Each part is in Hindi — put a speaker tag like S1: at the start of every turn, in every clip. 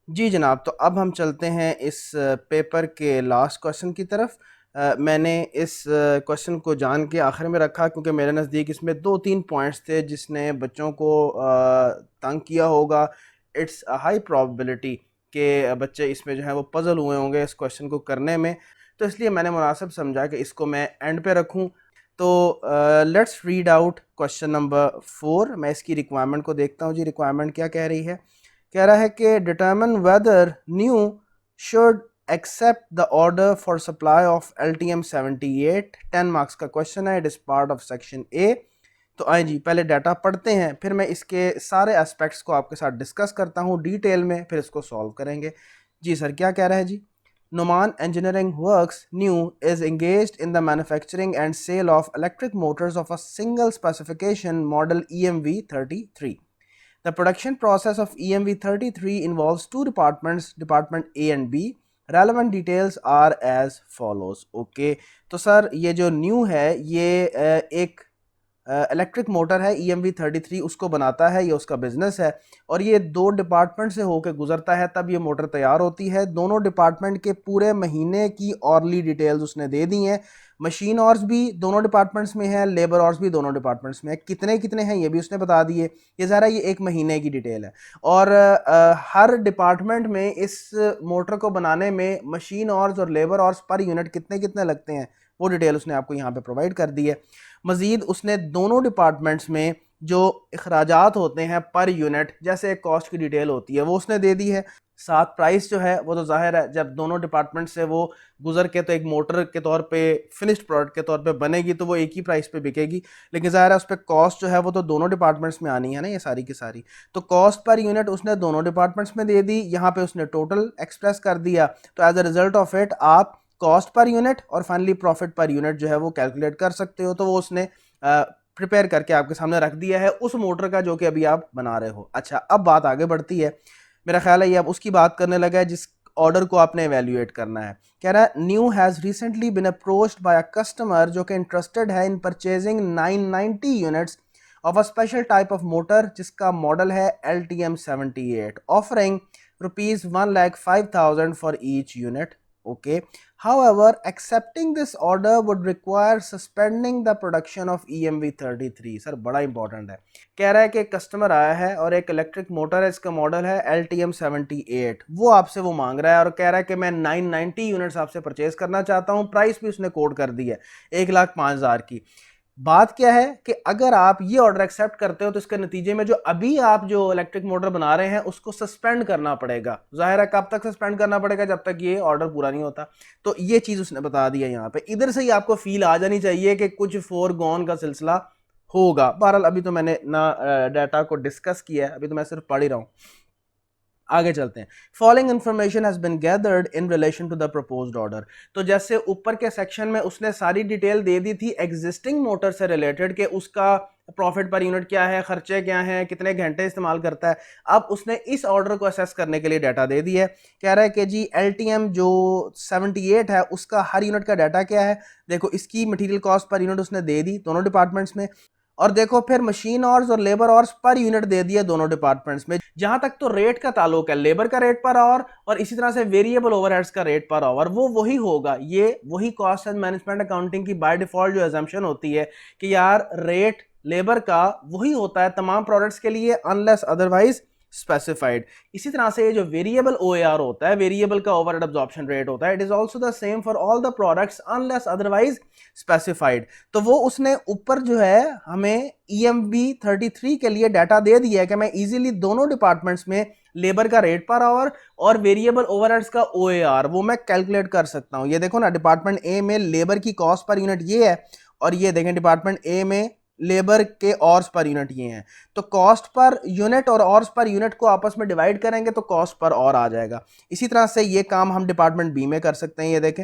S1: जी जनाब, तो अब हम चलते हैं इस पेपर के लास्ट क्वेश्चन की तरफ। मैंने इस क्वेश्चन को जान के आखिर में रखा क्योंकि मेरे नज़दीक इसमें 2-3 पॉइंट्स थे जिसने बच्चों को तंग किया होगा। इट्स अ हाई प्रोबेबिलिटी कि बच्चे इसमें जो है वो पज़ल हुए होंगे इस क्वेश्चन को करने में, तो इसलिए मैंने मुनासिब समझा कि इसको मैं एंड पे रखूं। तो let's read out question number 4। मैं इसकी रिक्वायरमेंट को देखता हूँ जी, रिक्वायरमेंट क्या कह रही है। कह रहा है कि determine whether new should accept the order for supply of LTM-78। 10 marks का क्वेश्चन है, it is part of section A. तो आए जी पहले डाटा पढ़ते हैं, फिर मैं इसके सारे एस्पेक्ट्स को आपके साथ डिस्कस करता हूँ डिटेल में, फिर इसको सॉल्व करेंगे। जी सर, क्या कह रहा है जी। Noman Engineering Works New is engaged in the manufacturing and sale of electric motors of a single specification model EMV33. The production process of EMV33 involves two departments, Department A and B. Relevant details are as follows. Okay, तो सर ये जो न्यू है ये एक इलेक्ट्रिक मोटर है EMV33, उसको बनाता है, ये उसका बिजनेस है और ये दो डिपार्टमेंट से होकर गुजरता है तब ये मोटर तैयार होती है। दोनों डिपार्टमेंट के पूरे महीने की औरली डिटेल्स उसने दे दी हैं। मशीन ऑर्स भी दोनों डिपार्टमेंट्स में है, लेबर ऑर्स भी दोनों डिपार्टमेंट्स में है। कितने कितने हैं ये भी उसने बता दिए। ये ज़रा ये एक महीने की डिटेल है और हर डिपार्टमेंट में इस मोटर को बनाने में मशीन ऑर्स और लेबर ऑर्स पर यूनिट कितने कितने लगते हैं वो डिटेल उसने आपको यहाँ पे प्रोवाइड कर दी है। मज़ीद उसने दोनों डिपार्टमेंट्स में जो अखराजात होते हैं पर यूनिट, जैसे एक कॉस्ट की डिटेल होती है, वो उसने दे दी है। साथ प्राइस जो है वो तो जाहिर है जब दोनों डिपार्टमेंट से वो गुजर के तो एक मोटर के तौर पे फिनिश्ड प्रोडक्ट के तौर पे बनेगी तो वो एक ही प्राइस पे बिकेगी, लेकिन जाहिर है उस पर कॉस्ट जो है वो तो दोनों डिपार्टमेंट्स में आनी है ना, ये सारी की सारी। तो कॉस्ट पर यूनिट उसने दोनों डिपार्टमेंट्स में दे दी, यहाँ पे उसने टोटल एक्सप्रेस कर दिया। तो as a result of it आप कॉस्ट पर यूनिट और फाइनली प्रॉफिट पर यूनिट जो है वो कैलकुलेट कर सकते हो। तो वो उसने प्रिपेयर करके आपके सामने रख दिया है उस मोटर का जो कि अभी आप बना रहे हो। अच्छा, अब बात आगे बढ़ती है। मेरा ख्याल है ये अब उसकी बात करने लगा है जिस ऑर्डर को आपने एवेल्युएट करना है। कह रहा है new has recently been approached by a customer जो कि इंटरेस्टेड है in purchasing 990 units of a special type of motor जिसका मॉडल है LTM-78, offering ₹1,05,000 for each unit. Okay. However, accepting this order would require suspending the production of EMV33। Sir बड़ा इंपॉर्टेंट है। कह रहा है कि कस्टमर आया है और एक इलेक्ट्रिक मोटर है, इसका मॉडल है LTM-78, वो आपसे वो मांग रहा है और कह रहा है कि मैं 990 यूनिट्स आपसे परचेज करना चाहता हूँ। प्राइस भी उसने कोड कर दी है 1,05,000 की। बात क्या है कि अगर आप ये ऑर्डर एक्सेप्ट करते हो तो इसके नतीजे में जो अभी आप जो इलेक्ट्रिक मोटर बना रहे हैं उसको सस्पेंड करना पड़ेगा। जाहिर है कब तक सस्पेंड करना पड़ेगा, जब तक ये ऑर्डर पूरा नहीं होता। तो ये चीज उसने बता दिया यहाँ पे। इधर से ही आपको फील आ जानी चाहिए कि कुछ फोरगॉन का सिलसिला होगा। बहरहाल अभी तो मैंने ना डाटा को डिस्कस किया है, अभी तो मैं सिर्फ पढ़ ही रहा हूँ। आगे चलते हैं। Following information has been gathered in relation to the proposed order. तो जैसे ऊपर के सेक्शन में उसने सारी डिटेल दे दी थी एग्जिस्टिंग मोटर से रिलेटेड कि उसका प्रॉफिट पर यूनिट क्या है, खर्चे क्या हैं, कितने घंटे इस्तेमाल करता है। अब उसने इस ऑर्डर को असेस करने के लिए डाटा दे दी है। कह रहा है कि जी LTM जो 78 है उसका हर यूनिट का डाटा क्या है। देखो इसकी मटेरियल कॉस्ट पर यूनिट उसने दे दी दोनों डिपार्टमेंट्स में, और देखो फिर मशीन ऑर्स और लेबर ऑर्स पर यूनिट दे दिया दोनों डिपार्टमेंट्स में। जहां तक तो रेट का ताल्लुक है, लेबर का रेट पर आवर और इसी तरह से वेरिएबल ओवरहेड्स का रेट पर आवर वो वही होगा। ये वही कॉस्ट एंड मैनेजमेंट अकाउंटिंग की बाय डिफॉल्ट जो एजम्पशन होती है कि यार रेट लेबर का वही होता है तमाम प्रोडक्ट्स के लिए अनलेस अदरवाइज स्पेसिफाइड। इसी तरह से ये जो वेरिएबल OAR होता है, वेरिएबल का ओवरहेड अब्जॉर्प्शन रेट होता है, it is also the same for all the products unless otherwise specified. तो वो उसने ऊपर जो है हमें EMV33 के लिए डाटा दे दिया है कि मैं इजीली दोनों डिपार्टमेंट्स में लेबर का रेट पर आवर और वेरिएबल ओवरहेड्स का OAR वो मैं कैलकुलेट कर सकता हूं। ये देखो ना, डिपार्टमेंट ए में लेबर की कॉस्ट पर यूनिट ये है और ये देखें डिपार्टमेंट ए में लेबर के ऑर्स पर यूनिट ये हैं। तो कॉस्ट पर यूनिट और ऑर्स पर यूनिट को आपस में डिवाइड करेंगे तो कॉस्ट पर और आ जाएगा। इसी तरह से ये काम हम डिपार्टमेंट बी में कर सकते हैं। ये देखें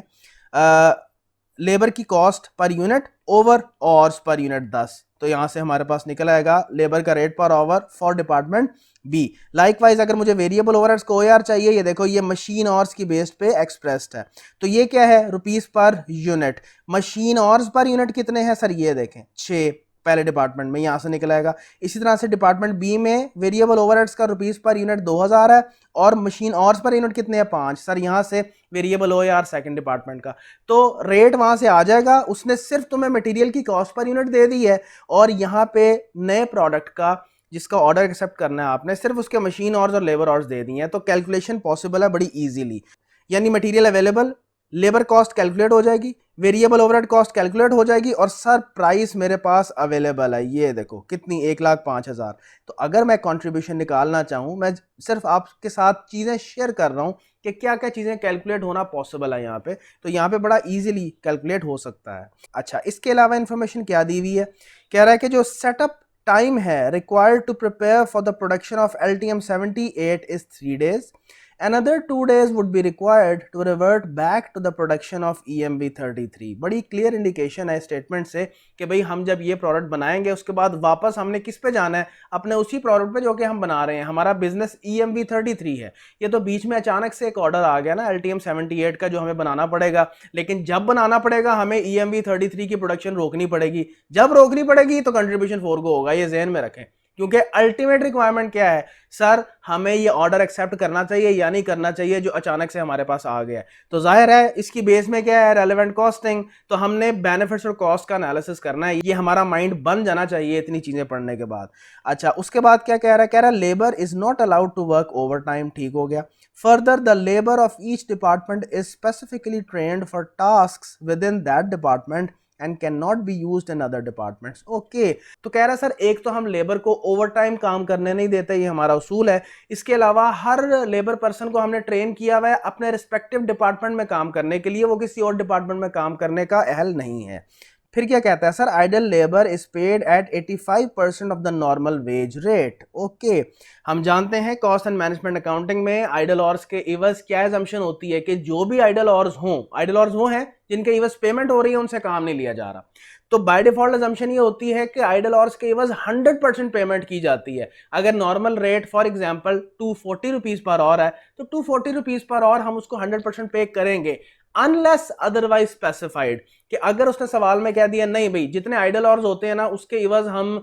S1: लेबर की cost per unit over ऑर्स per unit 10, तो यहां से हमारे पास निकल आएगा लेबर का rate per hour for department B. Likewise अगर मुझे वेरिएबल ओवरहेड्स को OAR चाहिए, ये देखो ये मशीन ऑर्स की बेस्ड पे एक्सप्रेस्ड है। तो ये क्या है, rupees per unit. Machine ऑर्स per unit कितने हैं सर, ये देखें 6। पहले डिपार्टमेंट में, यहाँ से निकल आएगा। इसी तरह से डिपार्टमेंट बी में वेरिएबल ओवरहेड्स का रुपीस पर यूनिट 2000 है और मशीन आवर्स पर यूनिट कितने हैं 5। सर यहाँ से वेरिएबल हो यार सेकंड डिपार्टमेंट का, तो रेट वहां से आ जाएगा। उसने सिर्फ तुम्हें मटेरियल की कॉस्ट पर यूनिट दे दी है और यहाँ पे नए प्रोडक्ट का जिसका ऑर्डर एक्सेप्ट करना है आपने सिर्फ उसके मशीन आवर्स और लेबर आवर्स दे दिए हैं, तो कैलकुलेशन पॉसिबल है बड़ी इजीली। यानी material available, labour cost calculate हो जाएगी, वेरिएबल ओवरहेड कॉस्ट कैलकुलेट हो जाएगी और सर प्राइस मेरे पास अवेलेबल है, ये देखो कितनी 1,05,000। तो अगर मैं कंट्रीब्यूशन निकालना चाहूँ, मैं सिर्फ आपके साथ चीज़ें शेयर कर रहा हूँ कि क्या क्या चीज़ें कैलकुलेट होना पॉसिबल है यहाँ पे, तो यहाँ पे बड़ा इजीली कैलकुलेट हो सकता है। अच्छा, इसके अलावा इंफॉर्मेशन क्या दी हुई है, कह रहा है कि जो सेटअप टाइम है required to prepare for the production of LTM-78 is 3 days. Another 2 days would be required to revert back to the production of EMV-33. बड़ी क्लियर इंडिकेशन है स्टेटमेंट से कि भाई हम जब ये प्रोडक्ट बनाएंगे उसके बाद वापस हमने किस पे जाना है, अपने उसी प्रोडक्ट पे जो कि हम बना रहे हैं। हमारा बिजनेस EMV-33 है, ये तो बीच में अचानक से एक ऑर्डर आ गया ना LTM-78 का जो हमें बनाना पड़ेगा, लेकिन जब बनाना पड़ेगा हमें EMV-33 की प्रोडक्शन रोकनी पड़ेगी। जब रोकनी पड़ेगी तो कंट्रीब्यूशन 4 को होगा, ये जहन में रखें, क्योंकि अल्टीमेट रिक्वायरमेंट क्या है सर, हमें ये ऑर्डर एक्सेप्ट करना चाहिए या नहीं करना चाहिए जो अचानक से हमारे पास आ गया है। तो जाहिर है इसकी बेस में क्या है, रेलेवेंट कॉस्टिंग, तो हमने बेनिफिट्स और कॉस्ट का एनालिसिस करना है, ये हमारा माइंड बन जाना चाहिए इतनी चीजें पढ़ने के बाद। अच्छा, उसके बाद क्या कह रहा है, labour is not allowed to work overtime, ठीक हो गया। Further the labour of each department is specifically trained for tasks within that department and cannot be used in other departments. Okay, तो कह रहा है सर एक तो हम लेबर को ओवर टाइम काम करने नहीं देते, ये हमारा उसूल है। इसके अलावा हर लेबर पर्सन को हमने ट्रेन किया हुआ है अपने रिस्पेक्टिव डिपार्टमेंट में काम करने के लिए, वो किसी और डिपार्टमेंट में काम करने का अहल नहीं है। फिर क्या कहता है sir, idle labour is paid at 85% of the normal wage rate. Okay, हम जानते हैं कॉस्ट एंड मैनेजमेंट अकाउंटिंग में आइडल ऑर्स के इवज क्या एजम्पशन होती है कि जो भी आइडल ऑर्स हों, आइडल ऑर्स वो हैं जिनके इवज पेमेंट हो रही है, उनसे काम नहीं लिया जा रहा। तो बाय डिफॉल्ट एजम्पशन ये होती है कि आइडल ऑर्स के इवज 100% पेमेंट की जाती है। अगर normal rate for example 240 rupees per hour है तो 240 रुपीज पर आवर हम उसको 100% पे करेंगे, अनलेस अदरवाइज स्पेसिफाइड, कि अगर उसने सवाल में कह दिया नहीं भाई जितने आइडल आवर्स होते हैं ना उसके इवज हम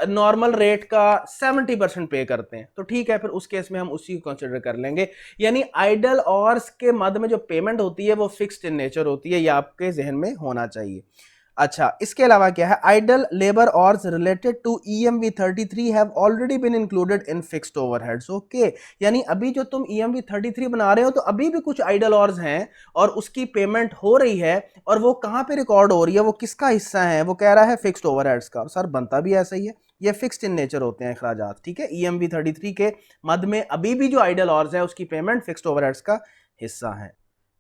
S1: नॉर्मल रेट का 70% पे करते हैं, तो ठीक है, फिर उस केस में हम उसी को कंसिडर कर लेंगे। यानी आइडल आवर्स के मद में जो पेमेंट होती है वो फिक्स्ड इन नेचर होती है, ये आपके जहन में होना चाहिए। अच्छा, इसके अलावा क्या है, idle labour hours related to EMV-33 have already been included in fixed overheads. Okay, यानी अभी जो तुम EMV-33 बना रहे हो तो अभी भी कुछ आइडल आवर्स हैं और उसकी पेमेंट हो रही है, और वो कहां पे रिकॉर्ड हो रही है, वो किसका हिस्सा है, वो कह रहा है फिक्स्ड ओवरहेड्स का। सर बनता भी ऐसा ही है, ये फिक्स्ड इन नेचर होते हैं अखराजात, ठीक है। EMV-33 के मद में अभी भी जो आइडल आवर्स है उसकी पेमेंट फिक्स्ड ओवरहेड्स का हिस्सा है।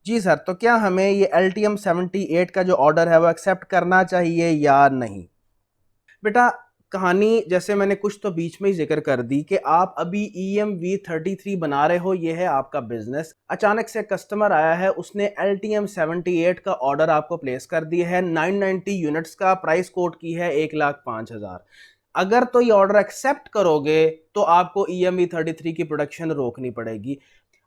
S1: जी सर, तो क्या हमें ये LTM-78 का जो ऑर्डर है वो एक्सेप्ट करना चाहिए या नहीं? बेटा कहानी जैसे मैंने कुछ तो बीच में ही जिक्र कर दी कि आप अभी EMV-33 बना रहे हो, ये है आपका बिजनेस। अचानक से कस्टमर आया है, उसने LTM-78 का ऑर्डर आपको प्लेस कर दिया है, 990 यूनिट्स का, प्राइस कोट की है 1,05,000। अगर तो ये ऑर्डर एक्सेप्ट करोगे तो आपको EMV-33 की प्रोडक्शन रोकनी पड़ेगी।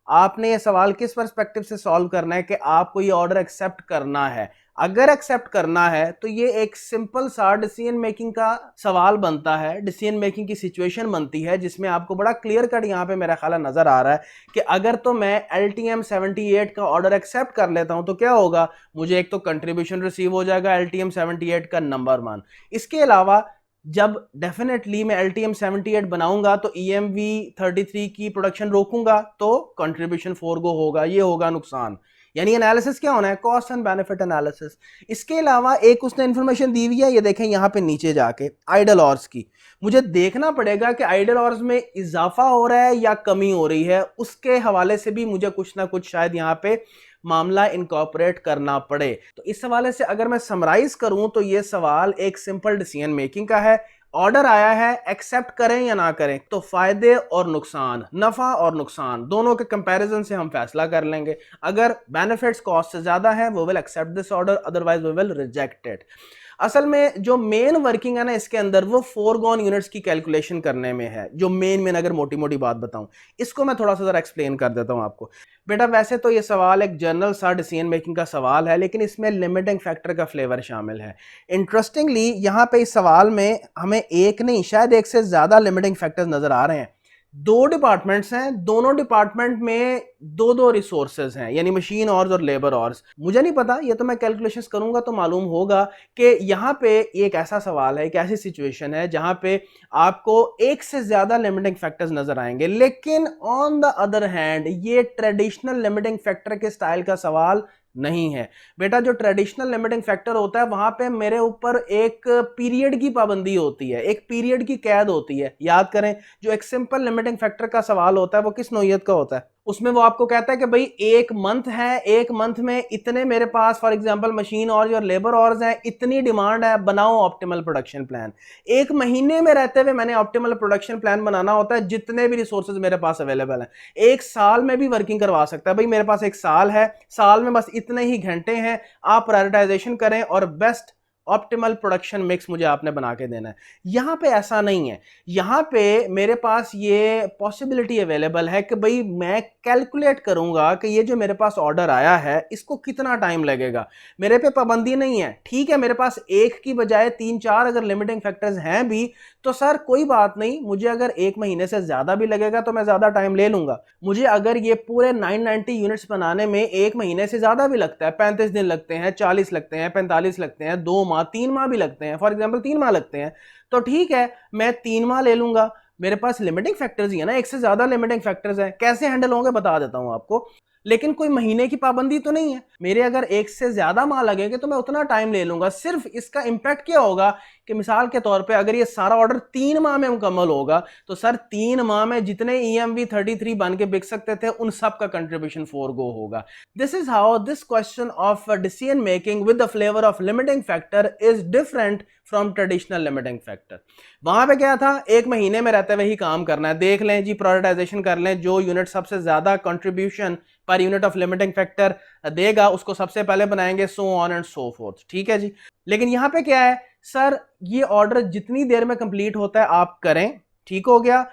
S1: आपने ये सवाल किस पर्सपेक्टिव से सॉल्व करना है कि आपको ये ऑर्डर एक्सेप्ट करना है। अगर एक्सेप्ट करना है तो ये एक सिंपल सा डिसीजन मेकिंग का सवाल बनता है, डिसीजन मेकिंग की सिचुएशन बनती है, जिसमें आपको बड़ा क्लियर कट यहाँ पे मेरा ख्याल नजर आ रहा है कि अगर तो मैं LTM-78 का ऑर्डर एक्सेप्ट कर लेता हूं तो क्या होगा, मुझे एक तो कंट्रीब्यूशन रिसीव हो जाएगा LTM-78 का नंबर 1। इसके अलावा जब डेफिनेटली मैं LTM-78 बनाऊंगा तो EMV-33 की प्रोडक्शन रोकूंगा तो कंट्रीब्यूशन 4 गो होगा, ये होगा नुकसान। यानी एनालिसिस क्या होना है, कॉस्ट एंड बेनिफिट एनालिसिस। इसके अलावा एक उसने इंफॉर्मेशन दी हुई है, ये देखें यहाँ पे नीचे जाके आइडल आवर्स की, मुझे देखना पड़ेगा कि आइडल आवर्स में इजाफा हो रहा है या कमी हो रही है, उसके हवाले से भी मुझे कुछ ना कुछ शायद यहाँ पे मामला इनकॉर्पोरेट करना पड़े। तो इस हवाले से अगर मैं समराइज करूं तो ये सवाल एक सिंपल डिसीजन मेकिंग का है। ऑर्डर आया है, एक्सेप्ट करें या ना करें, तो फायदे और नुकसान, नफा और नुकसान दोनों के कंपैरिजन से हम फैसला कर लेंगे। अगर बेनिफिट्स कॉस्ट से ज्यादा है वो will accept this order, otherwise we will reject it. असल में जो मेन वर्किंग है ना इसके अंदर, वो फोरगॉन यूनिट्स की कैलकुलेशन करने में है। जो मेन अगर मोटी मोटी बात बताऊं, इसको मैं थोड़ा सा जरा एक्सप्लेन कर देता हूं आपको। बेटा वैसे तो ये सवाल एक जनरल सा डिसीजन मेकिंग का सवाल है, लेकिन इसमें लिमिटिंग फैक्टर का फ्लेवर शामिल है। इंटरेस्टिंगली यहाँ पे इस सवाल में हमें एक नहीं, शायद एक से ज्यादा लिमिटिंग फैक्टर्स नजर आ रहे हैं। दो डिपार्टमेंट्स हैं, दोनों डिपार्टमेंट में दो दो रिसोर्सेज हैं, यानी मशीन ऑर्स और लेबर ऑर्स। मुझे नहीं पता, ये तो मैं कैलकुलेशंस करूंगा तो मालूम होगा कि यहाँ पे एक ऐसा सवाल है, एक ऐसी सिचुएशन है जहां पे आपको एक से ज्यादा लिमिटिंग फैक्टर्स नजर आएंगे। लेकिन ऑन द अदर हैंड ये ट्रेडिशनल लिमिटिंग फैक्टर के स्टाइल का सवाल नहीं है। बेटा जो ट्रेडिशनल लिमिटिंग फैक्टर होता है वहां पे मेरे ऊपर एक पीरियड की पाबंदी होती है, एक पीरियड की कैद होती है। याद करें, जो एक सिंपल लिमिटिंग फैक्टर का सवाल होता है वो किस नौइयत का होता है? उसमें वो आपको कहता है कि भाई एक मंथ है, एक मंथ में इतने मेरे पास फॉर एग्जांपल मशीन और लेबर ऑर्स हैं, इतनी डिमांड है, बनाओ ऑप्टिमल प्रोडक्शन प्लान। एक महीने में रहते हुए मैंने ऑप्टिमल प्रोडक्शन प्लान बनाना होता है, जितने भी रिसोर्सेज मेरे पास अवेलेबल हैं। एक साल में भी वर्किंग करवा सकता है, भाई मेरे पास एक साल है, साल में बस इतने ही घंटे हैं, आप प्रायोरिटाइजेशन करें और बेस्ट ऑप्टिमल प्रोडक्शन मिक्स मुझे आपने बना के देना है। यहां पे ऐसा नहीं है। यहां पे मेरे पास ये पॉसिबिलिटी अवेलेबल है कि भाई मैं कैलकुलेट करूंगा कि ये जो मेरे पास ऑर्डर आया है इसको कितना टाइम लगेगा। मेरे पे पाबंदी नहीं है, ठीक है, मेरे पास एक की बजाय तीन चार अगर लिमिटिंग फैक्टर्स हैं भी तो सर कोई बात नहीं, मुझे अगर एक महीने से ज्यादा भी लगेगा तो मैं ज्यादा टाइम ले लूंगा। मुझे अगर ये पूरे 990 यूनिट्स बनाने में एक महीने से ज्यादा भी लगता है, 35 दिन लगते हैं, 40 लगते हैं, 45 लगते हैं, 2 माह 3 माह भी लगते हैं, फॉर एग्जाम्पल 3 माह लगते हैं, तो ठीक है, मैं 3 माह ले लूंगा। मेरे पास लिमिटिंग फैक्टर्स ही है ना, एक से ज्यादा लिमिटिंग फैक्टर्स हैं, कैसे हैंडल होंगे बता देता हूं आपको। लेकिन कोई महीने की पाबंदी तो नहीं है। मेरे अगर एक से ज्यादा माह लगेंगे तो मैं उतना टाइम ले लूंगा। सिर्फ इसका इंपैक्ट क्या होगा कि मिसाल के तौर पे अगर ये सारा ऑर्डर 3 माह में मुकम्मल होगा तो सर 3 माह में जितने EMV33 बन के बिक सकते थे उन सब का कंट्रीब्यूशन फोरगो होगा। This is how this question of decision making with the flavour of limiting factor is different from traditional limiting factor. वहां पे क्या था, एक महीने में रहते हुए ही काम करना है, देख लें जी, प्रायोरिटाइजेशन कर लें, जो यूनिट सबसे ज्यादा contribution per unit of limiting factor देगा उसको सबसे पहले बनाएंगे, so on and so fourth. ठीक है जी। लेकिन यहां पे क्या है सर, ये ऑर्डर जितनी देर में कंप्लीट होता है आप करें, ठीक हो गया।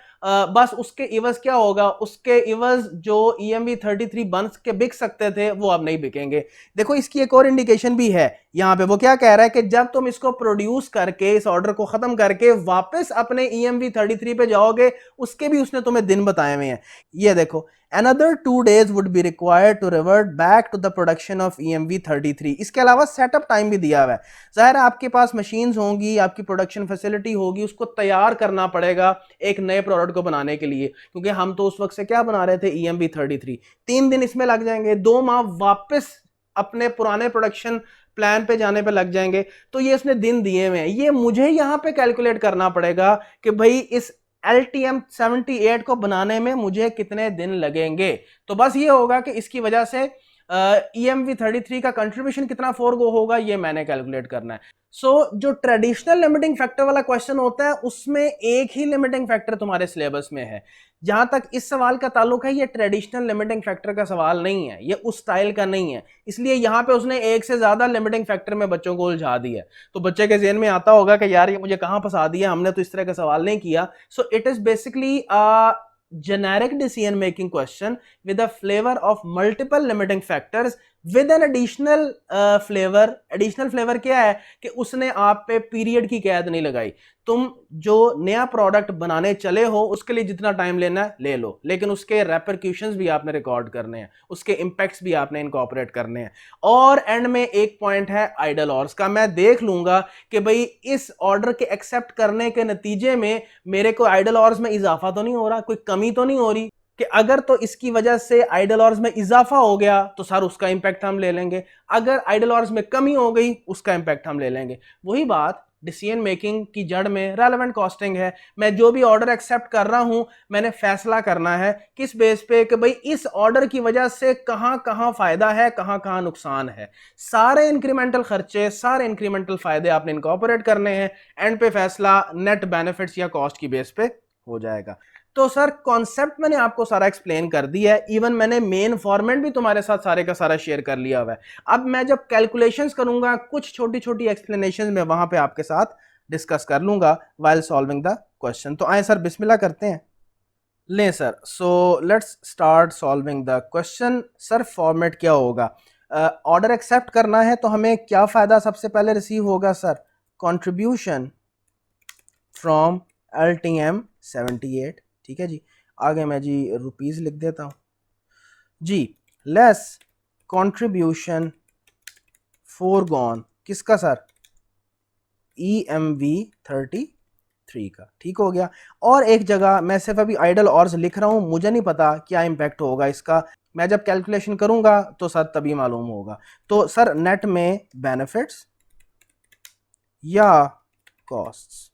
S1: बस उसके इवज क्या होगा, उसके इवज जो EMV33 बन के बिक सकते थे वो अब नहीं बिकेंगे। देखो इसकी एक और इंडिकेशन भी है यहां पे, वो क्या कह रहा है कि जब तुम इसको प्रोड्यूस करके इस ऑर्डर को खत्म करके वापस अपने EMV33 पे जाओगे, उसके भी उसने तुम्हें दिन बताए हुए हैं। ये देखो, another 2 days would be required to revert back to the production of EMV33। इसके अलावा सेटअप टाइम भी दिया हुआ है। जाहिर है आपके पास मशीन्स होंगी, आपकी प्रोडक्शन फैसिलिटी होगी, उसको तैयार करना पड़ेगा एक नए प्रोडक्ट को बनाने के लिए, क्योंकि हम तो उस वक्त से क्या बना रहे थे, EMV33। 3 दिन इसमें लग जाएंगे, 2 माह वापस अपने पुराने प्रोडक्शन प्लान पे जाने पे लग जाएंगे। तो ये इसने दिन दिए हुए हैं, ये मुझे यहां पे कैलकुलेट करना पड़ेगा कि भाई इस LTM 78 को बनाने में मुझे कितने दिन लगेंगे। तो बस ये होगा कि इसकी वजह से EMV33 का कंट्रीब्यूशन कितना फोरगो होगा, ये मैंने कैलकुलेट करना है। जो ट्रेडिशनल लिमिटिंग फैक्टर वाला क्वेश्चन होता है उसमें एक ही लिमिटिंग फैक्टर तुम्हारे सिलेबस में है। जहां तक इस सवाल का ताल्लुक है, ये ट्रेडिशनल लिमिटिंग फैक्टर का सवाल नहीं है, ये उस स्टाइल का नहीं है, इसलिए यहां पे उसने एक से ज्यादा लिमिटिंग फैक्टर में बच्चों को उलझा दिया। तो बच्चे के ज़हन में आता होगा कि यार ये मुझे कहां फंसा दिया, हमने तो इस तरह का सवाल नहीं किया। सो it is basically a generic decision making question with a flavor of multiple limiting factors with an additional flavor। additional flavor क्या है कि उसने आप पे पीरियड की कैद नहीं लगाई। तुम जो नया प्रोडक्ट बनाने चले हो उसके लिए जितना टाइम लेना है ले लो, लेकिन उसके रेपरक्यूशंस भी आपने रिकॉर्ड करने हैं, उसके इंपैक्ट्स भी आपने इनकॉर्पोरेट करने हैं। और एंड में एक पॉइंट है आइडल ऑर्स का, मैं देख लूंगा कि भाई इस ऑर्डर के एक्सेप्ट करने के नतीजे में मेरे को आइडल ऑर्स में इजाफा तो नहीं हो रहा, कोई कमी तो नहीं हो रही, कि अगर तो इसकी वजह से आइडल ऑर्स में इजाफा हो गया तो सर उसका इंपैक्ट हम ले लेंगे, अगर आइडल ऑर्स में कमी हो गई उसका इंपैक्ट हम ले लेंगे। वही बात डिसीजन मेकिंग की जड़ में रेलेवेंट कॉस्टिंग है। मैं जो भी ऑर्डर एक्सेप्ट कर रहा हूं मैंने फैसला करना है किस बेस पे कि भाई इस ऑर्डर की वजह से कहां कहां फायदा है, कहां कहां नुकसान है। सारे इंक्रीमेंटल खर्चे, सारे इंक्रीमेंटल फायदे आपने इनकॉर्पोरेट करने हैं, एंड पे फैसला नेट बेनिफिट्स या कॉस्ट की बेस पे हो जाएगा। तो सर कॉन्सेप्ट मैंने आपको सारा एक्सप्लेन कर दिया है, इवन मैंने मेन फॉर्मेट भी तुम्हारे साथ सारे का सारा शेयर कर लिया हुआ है। अब मैं जब कैलकुलेशंस करूंगा कुछ छोटी छोटी एक्सप्लेनेशन में वहां पे आपके साथ डिस्कस कर लूंगा वाइल सॉल्विंग द क्वेश्चन। तो आए सर बिस्मिल्लाह करते हैं। लें sir, so let's start solving the question. Sir format क्या होगा? ऑर्डर एक्सेप्ट करना है तो हमें क्या फ़ायदा सबसे पहले रिसीव होगा सर? Contribution from LTM 78। ठीक है जी, आगे मैं जी रुपीज़ लिख देता हूँ जी। लेस कंट्रीब्यूशन फोरगॉन किसका सर? EMV 33 का। ठीक हो गया। और एक जगह मैं सिर्फ अभी आइडल ऑर्स लिख रहा हूँ, मुझे नहीं पता क्या इम्पैक्ट होगा इसका, मैं जब कैलकुलेशन करूंगा तो सर तभी मालूम होगा। तो सर नेट में बेनिफिट्स या costs?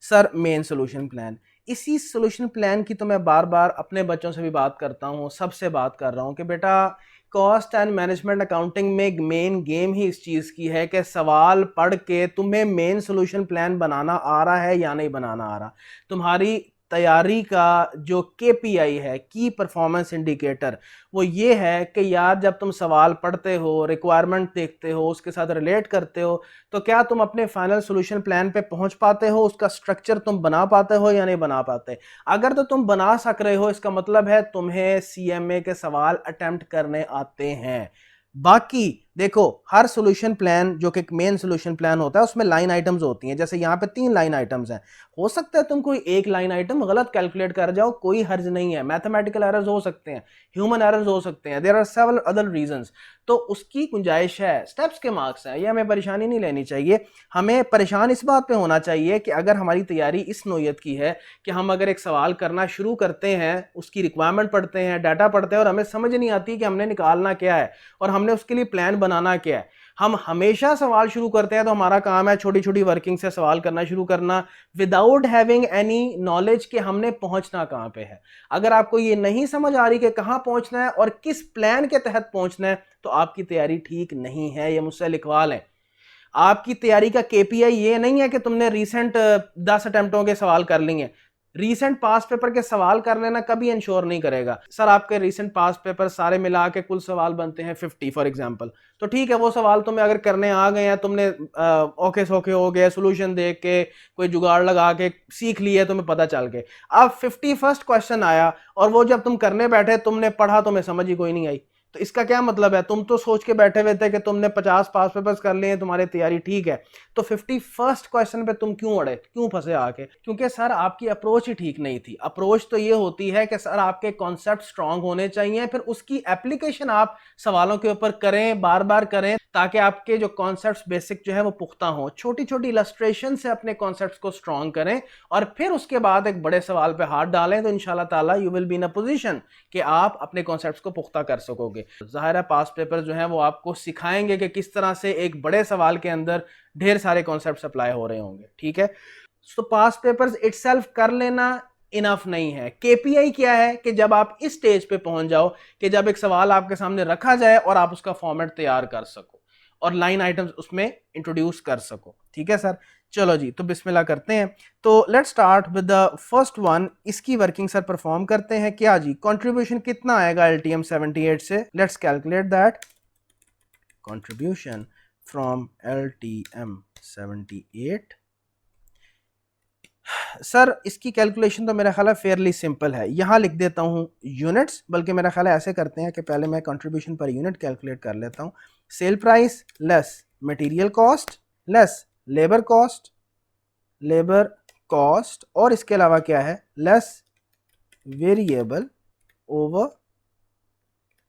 S1: Sir main solution plan. इसी सोल्यूशन प्लान की तो मैं बार बार अपने बच्चों से भी बात करता हूँ, सबसे बात कर रहा हूँ कि बेटा कॉस्ट एंड मैनेजमेंट अकाउंटिंग में मेन गेम ही इस चीज़ की है कि सवाल पढ़ के तुम्हें मेन सोल्यूशन प्लान बनाना आ रहा है या नहीं बनाना आ रहा। तुम्हारी तैयारी का जो KPI है, की परफॉर्मेंस इंडिकेटर, वो ये है कि यार जब तुम सवाल पढ़ते हो, रिक्वायरमेंट देखते हो, उसके साथ रिलेट करते हो, तो क्या तुम अपने फाइनल सॉल्यूशन प्लान पे पहुंच पाते हो, उसका स्ट्रक्चर तुम बना पाते हो या नहीं बना पाते। अगर तो तुम बना सक रहे हो इसका मतलब है तुम्हें CMA के सवाल अटेम्प्ट करने आते हैं। बाकी देखो हर सॉल्यूशन प्लान जो कि मेन सॉल्यूशन प्लान होता है उसमें लाइन आइटम्स होती हैं, जैसे यहाँ पे 3 लाइन आइटम्स हैं। हो सकता है तुम कोई एक लाइन आइटम गलत कैलकुलेट कर जाओ, कोई हर्ज नहीं है, मैथमेटिकल एरर्स हो सकते हैं, ह्यूमन एरर्स हो सकते हैं, there are several other reasons, तो उसकी गुंजाइश है। स्टेप्स के मार्क्स हैं, ये हमें परेशानी नहीं लेनी चाहिए। हमें परेशान इस बात पे होना चाहिए कि अगर हमारी तैयारी इस नौयत की है कि हम अगर एक सवाल करना शुरू करते हैं, उसकी रिक्वायरमेंट पढ़ते हैं, डाटा पढ़ते हैं और हमें समझ नहीं आती कि हमने निकालना क्या है और हमने उसके लिए प्लान बनाना क्या है। हम हमेशा सवाल शुरू करते हैं तो हमारा काम है छोटी छोटी वर्किंग से सवाल करना शुरू करना, विदाउट हैविंग एनी नॉलेज कि हमने पहुंचना कहां पे है। अगर आपको ये नहीं समझ आ रही कि कहां पहुंचना है और किस प्लान के तहत पहुंचना है, तो आपकी तैयारी ठीक नहीं है, ये मुझसे लिखवा लें। आपकी तैयारी का KPI ये नहीं है कि तुमने रीसेंट 10 अटेम्प्टों के सवाल कर लिए। रीसेंट पास पेपर के सवाल कर लेना कभी इंश्योर नहीं करेगा। सर आपके रीसेंट पास पेपर सारे मिला के कुल सवाल बनते हैं 50 फॉर एग्जांपल, तो ठीक है वो सवाल तुम्हें अगर करने आ गए हैं, तुमने ओके सोके हो गए, सोल्यूशन देख के कोई जुगाड़ लगा के सीख लिया, तुम्हें पता चल गए। अब 51st क्वेश्चन आया और वो जब तुम करने बैठे तुमने पढ़ा, तुम्हें समझ ही कोई नहीं आई, तो इसका क्या मतलब है? तुम तो सोच के बैठे हुए थे कि तुमने 50 पास पेपर्स कर लिए, तुम्हारी तैयारी ठीक है, तो 51st क्वेश्चन पे तुम क्यों अड़े, क्यों फंसे आके? क्योंकि सर आपकी अप्रोच ही ठीक नहीं थी। अप्रोच तो ये होती है कि सर आपके कॉन्सेप्ट स्ट्रांग होने चाहिए, फिर उसकी एप्लीकेशन आप सवालों के ऊपर करें, बार बार करें, ताकि आपके जो कॉन्सेप्ट्स बेसिक जो है वो पुख्ता हो। छोटी छोटी इलस्ट्रेशन से अपने कॉन्सेप्ट्स को स्ट्रांग करें और फिर उसके बाद एक बड़े सवाल पे हाथ डालें, तो इंशाल्लाह ताला you will be in a position कि आप अपने कॉन्सेप्ट्स को पुख्ता कर सकोगे। जाहिर है पास पेपर जो है वो आपको सिखाएंगे कि किस तरह से एक बड़े सवाल के अंदर ढेर सारे कॉन्सेप्ट्स अप्लाई हो रहे होंगे। ठीक है, तो पास पेपर्स इटसेल्फ कर लेना इनफ नहीं है। KPI क्या है कि जब आप इस स्टेज पे पहुंच जाओ कि जब एक सवाल आपके सामने रखा जाए और आप उसका फॉर्मेट तैयार कर सको और लाइन आइटम्स उसमें इंट्रोड्यूस कर सको। ठीक है सर, चलो जी, तो बिस्मिल्लाह करते हैं। तो let's start with the first one. इसकी वर्किंग सर परफॉर्म करते हैं। क्या जी, कंट्रीब्यूशन कितना आएगा LTM 78 से? Let's calculate that. Contribution from LTM 78। Sir इसकी कैलकुलेशन तो मेरा ख्याल है फेयरली सिंपल है। यहाँ लिख देता हूँ यूनिट्स, बल्कि मेरा ख्याल है ऐसे करते हैं कि पहले मैं कंट्रीब्यूशन पर यूनिट कैलकुलेट कर लेता हूँ। Sale price less material cost less labour cost, labour cost, और इसके अलावा क्या है, लेस वेरिएबल ओवर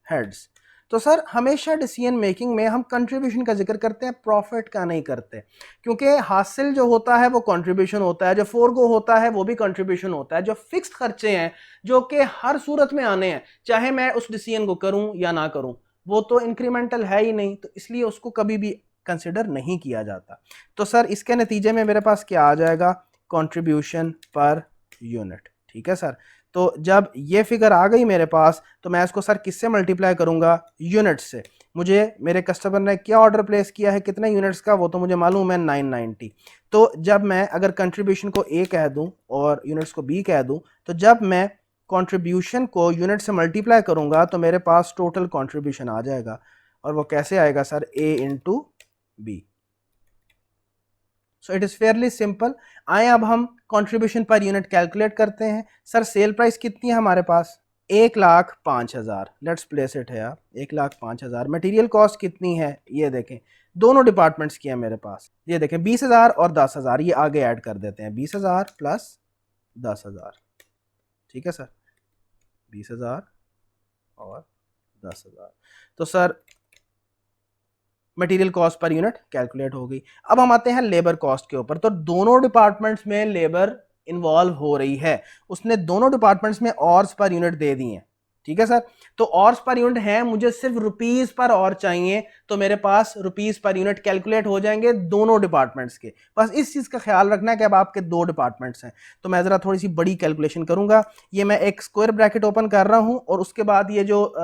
S1: हेड्स। तो सर हमेशा डिसीजन मेकिंग में हम कंट्रीब्यूशन का जिक्र करते हैं, प्रॉफिट का नहीं करते, क्योंकि हासिल जो होता है वो कंट्रीब्यूशन होता है, जो फोरगो होता है वो भी कंट्रीब्यूशन होता है। जो फिक्स्ड खर्चे हैं जो कि हर सूरत में आने हैं, चाहे मैं उस डिसीजन को करूं या ना करूं, वो तो इंक्रीमेंटल है ही नहीं, तो इसलिए उसको कभी भी कंसिडर नहीं किया जाता। तो सर इसके नतीजे में मेरे पास क्या आ जाएगा, कंट्रीब्यूशन पर यूनिट। ठीक है सर, तो जब ये फिगर आ गई मेरे पास तो मैं इसको सर किससे मल्टीप्लाई करूंगा, यूनिट से। मुझे मेरे कस्टमर ने क्या ऑर्डर प्लेस किया है, कितने यूनिट्स का, वो तो मुझे मालूम है 990। तो जब मैं अगर कंट्रीब्यूशन को ए कह दूं और यूनिट्स को बी कह दूं, तो जब मैं कंट्रीब्यूशन को यूनिट से मल्टीप्लाई करूंगा तो मेरे पास टोटल कंट्रीब्यूशन आ जाएगा। और वो कैसे आएगा sir, A into B. So it is fairly simple. आए अब हम कंट्रीब्यूशन पर यूनिट कैलकुलेट करते हैं। सर सेल प्राइस कितनी है हमारे पास, 1,05,000। लेट्स प्लेस इट है, 1,05,000। मटेरियल कॉस्ट कितनी है, ये देखें दोनों डिपार्टमेंट्स की है मेरे पास, ये देखें 20,000 और 10,000, ये आगे ऐड कर देते हैं, 20,000 प्लस 10,000। ठीक है सर, 20,000 और 10,000। तो sir material cost per unit calculate हो गई। अब हम आते हैं लेबर कॉस्ट के ऊपर। तो दोनों डिपार्टमेंट्स में लेबर इन्वॉल्व हो रही है, उसने दोनों डिपार्टमेंट्स में ऑर्स पर यूनिट दे दी हैं। ठीक है सर, तो ऑर्स पर यूनिट है, मुझे सिर्फ रुपीस पर और चाहिए, तो मेरे पास रुपीस पर यूनिट कैलकुलेट हो जाएंगे दोनों डिपार्टमेंट्स के। बस इस चीज का ख्याल रखना है कि अब आपके दो डिपार्टमेंट्स हैं। तो मैं जरा थोड़ी सी बड़ी कैलकुलेशन करूंगा। ये मैं एक स्क्वायर ब्रैकेट ओपन कर रहा हूं और उसके बाद ये जो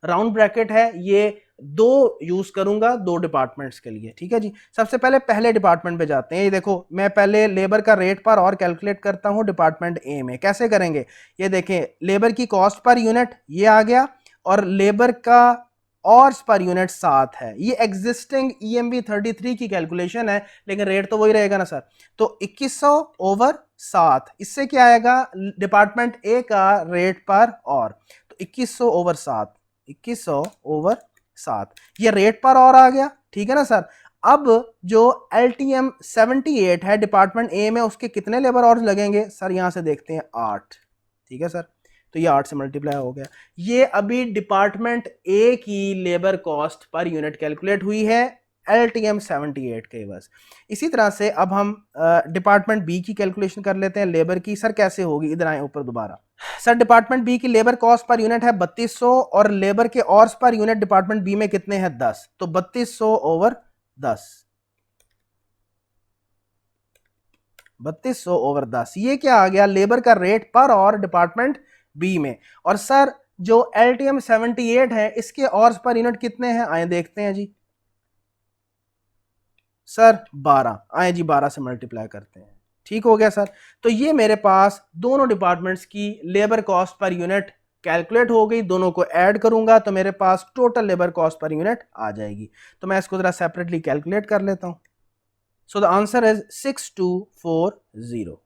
S1: राउंड ब्रैकेट है ये दो यूज करूंगा दो डिपार्टमेंट्स के लिए। ठीक है जी, सबसे पहले पहले डिपार्टमेंट पे जाते हैं। ये देखो मैं पहले लेबर का रेट पर और कैलकुलेट करता हूं डिपार्टमेंट ए में। कैसे करेंगे, ये देखें लेबर की कॉस्ट पर यूनिट ये आ गया और लेबर का ऑर्स पर यूनिट 7 है। ये एग्जिस्टिंग EMB 33 की कैलकुलेशन है, लेकिन रेट तो वही रहेगा ना सर। तो 2100 ओवर 7, इससे क्या आएगा, डिपार्टमेंट ए का रेट पर और, तो 2100 ओवर 7, 2100 ओवर 7, ये रेट पर और आ गया। ठीक है ना सर। अब जो LTM 78 है डिपार्टमेंट ए में, उसके कितने लेबर आवर्स लगेंगे सर, यहां से देखते हैं 8। ठीक है सर, तो ये 8 से मल्टीप्लाई हो गया। ये अभी डिपार्टमेंट ए की labour cost per unit calculate हुई है LTM 78 के बस। इसी तरह से अब हम डिपार्टमेंट बी की कैलकुलेशन कर लेते हैं लेबर की। सर कैसे होगी, इधर आए ऊपर दोबारा। सर डिपार्टमेंट बी की लेबर कॉस्ट पर यूनिट है 3200 और लेबर के ऑर्स पर यूनिट डिपार्टमेंट बी में कितने हैं, 10। तो 3200 ओवर 10, 3200 ओवर 10, ये क्या आ गया, लेबर का रेट पर और डिपार्टमेंट बी में। और सर जो LTM 78 है इसके ऑर्स पर यूनिट कितने हैं, आए देखते हैं जी। सर 12, आए जी 12 से मल्टीप्लाई करते हैं। ठीक हो गया सर। तो ये मेरे पास दोनों डिपार्टमेंट्स की labour cost per unit calculate हो गई। दोनों को ऐड करूंगा तो मेरे पास total labour cost per unit आ जाएगी। तो मैं इसको जरा सेपरेटली कैलकुलेट कर लेता हूं। सो द आंसर इज 6240।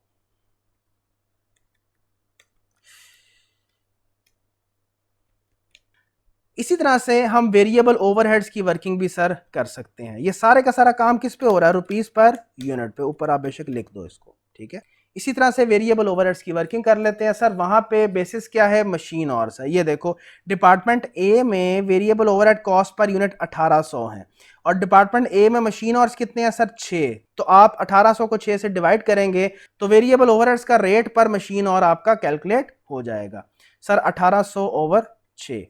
S1: इसी तरह से हम वेरिएबल ओवरहेड्स की वर्किंग भी सर कर सकते हैं। ये सारे का सारा काम किस पे हो रहा है, रुपीस पर यूनिट पे। ऊपर आप बेशक लिख दो इसको। ठीक है, इसी तरह से वेरिएबल ओवरहेड्स की वर्किंग कर लेते हैं। सर वहां पे बेसिस क्या है, मशीन आवर्स है। ये देखो डिपार्टमेंट ए में variable overhead cost per unit 1800 है और डिपार्टमेंट ए में मशीन आवर्स कितने हैं सर, 6। तो आप 1800 को 6 से डिवाइड करेंगे तो वेरिएबल ओवरहेड्स का रेट पर मशीन और आपका कैलकुलेट हो जाएगा। Sir 1800 over 6,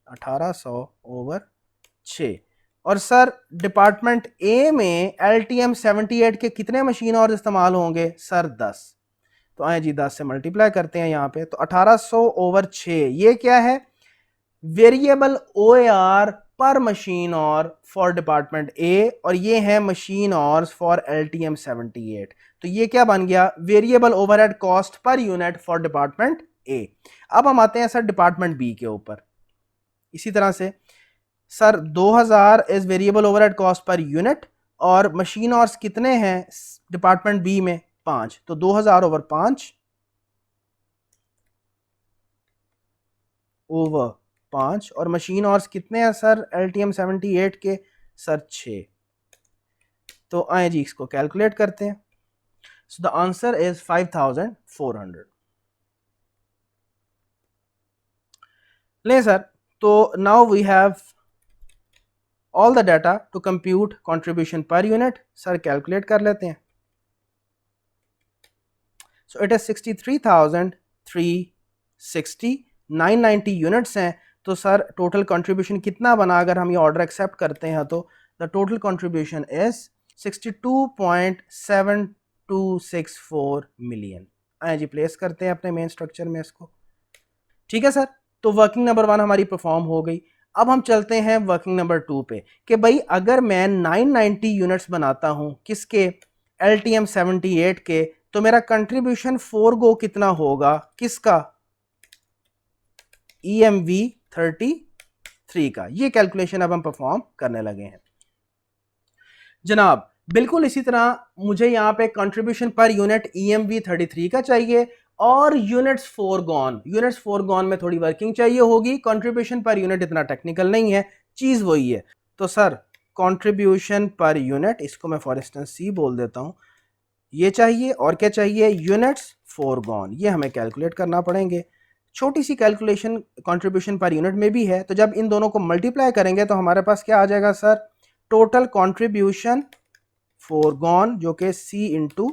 S1: 1800 over 6। और सर डिपार्टमेंट ए में LTM 78 के कितने मशीन और इस्तेमाल होंगे सर, 10। तो आए जी 10 से मल्टीप्लाई करते हैं यहाँ पे। तो 1800 ओवर 6, ये क्या है, वेरिएबल OAR पर मशीन और फॉर डिपार्टमेंट ए, और ये है मशीन और फॉर LTM 78। तो ये क्या बन गया, variable overhead cost per unit for department A. अब हम आते हैं सर डिपार्टमेंट बी के ऊपर। इसी तरह से sir 2000 is variable overhead cost per unit और मशीन आवर्स कितने हैं डिपार्टमेंट बी में, 5। तो 2000 ओवर 5 ओवर 5 और मशीन आवर्स कितने हैं सर LTM 78 के, सर 6। तो आए जी इसको कैलकुलेट करते हैं। So the answer is 5400। ले सर, तो now we have all the data to compute contribution per unit. Sir calculate कर लेते हैं। सो इट इज 63,360, 990 यूनिट्स हैं। तो सर टोटल कंट्रीब्यूशन कितना बना, अगर हम ये ऑर्डर एक्सेप्ट करते हैं तो the total contribution is 62.7264 million. आए जी प्लेस करते हैं अपने मेन स्ट्रक्चर में इसको। ठीक है सर, तो वर्किंग नंबर 1 हमारी परफॉर्म हो गई। अब हम चलते हैं वर्किंग नंबर 2 पे कि भाई अगर मैं 990 यूनिट्स बनाता हूं किसके, LTM 78 के, तो मेरा कंट्रीब्यूशन 4 गो कितना होगा, किसका, EMV 33 का। ये कैलकुलेशन अब हम परफॉर्म करने लगे हैं जनाब। बिल्कुल इसी तरह मुझे यहां पे कंट्रीब्यूशन पर यूनिट EMV 33 का चाहिए और यूनिट्स फोरगॉन में थोड़ी वर्किंग चाहिए होगी। कंट्रीब्यूशन पर यूनिट इतना टेक्निकल नहीं है, चीज वही है। तो सर कंट्रीब्यूशन पर यूनिट, इसको मैं फॉर इंस्टेंस C बोल देता हूं, ये चाहिए और क्या चाहिए, यूनिट्स फोरगॉन। ये हमें कैलकुलेट करना पड़ेंगे। छोटी सी कैलकुलेशन कंट्रीब्यूशन पर यूनिट में भी है, तो जब इन दोनों को मल्टीप्लाई करेंगे तो हमारे पास क्या आ जाएगा सर, टोटल कंट्रीब्यूशन फोरगॉन जो कि C इंटू